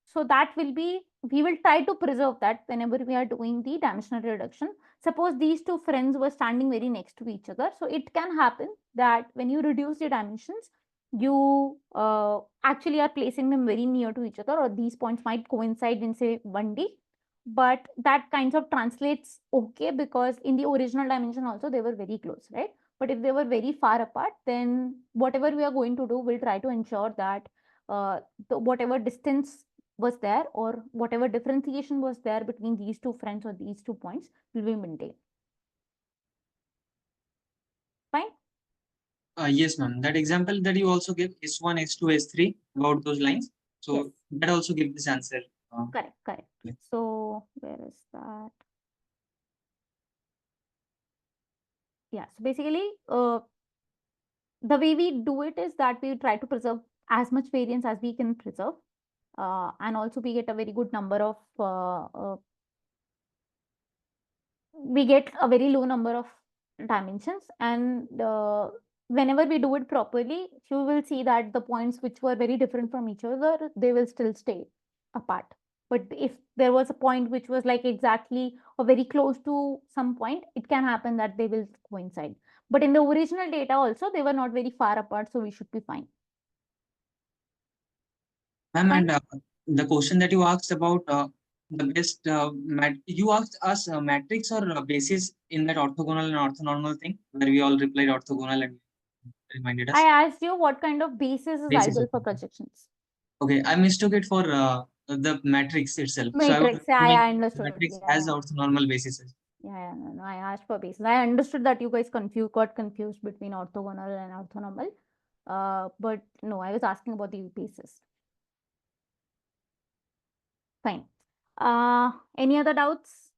So that will be, we will try to preserve that whenever we are doing the dimensional reduction. Suppose these two friends were standing very next to each other. So it can happen that when you reduce the dimensions, you actually are placing them very near to each other, or these points might coincide in say 1D. But that kind of translates okay, because in the original dimension also they were very close, right? But if they were very far apart, then whatever we are going to do, we'll try to ensure that whatever distance was there or whatever differentiation was there between these two friends or these 2 points will be maintained. Fine? Yes, ma'am. That example that you also gave, S1, S2, S3, about those lines. So Yes. that also gives this answer. Correct, correct. Yeah. So where is that? Yeah, so basically, the way we do it is that we try to preserve as much variance as we can preserve. And also we get a very good number of we get a very low number of dimensions, and whenever we do it properly, you will see that the points which were very different from each other, they will still stay apart. But if there was a point which was like exactly or very close to some point, it can happen that they will coincide. But in the original data also, they were not very far apart, so we should be fine. Ma'am, Fine. and the question that you asked about the best, you asked us matrix or basis in that orthogonal and orthonormal thing, where we all replied orthogonal and reminded us. I asked you what kind of basis is Basis. ideal for projections. Okay, I mistook it for the matrix itself. So I was Matrix, yeah, assuming I understood. matrix Yeah, has yeah. orthonormal basis. Yeah, no, I asked for basis. I understood that you guys got confused between orthogonal and orthonormal. But no, I was asking about the basis. Fine. Any other doubts?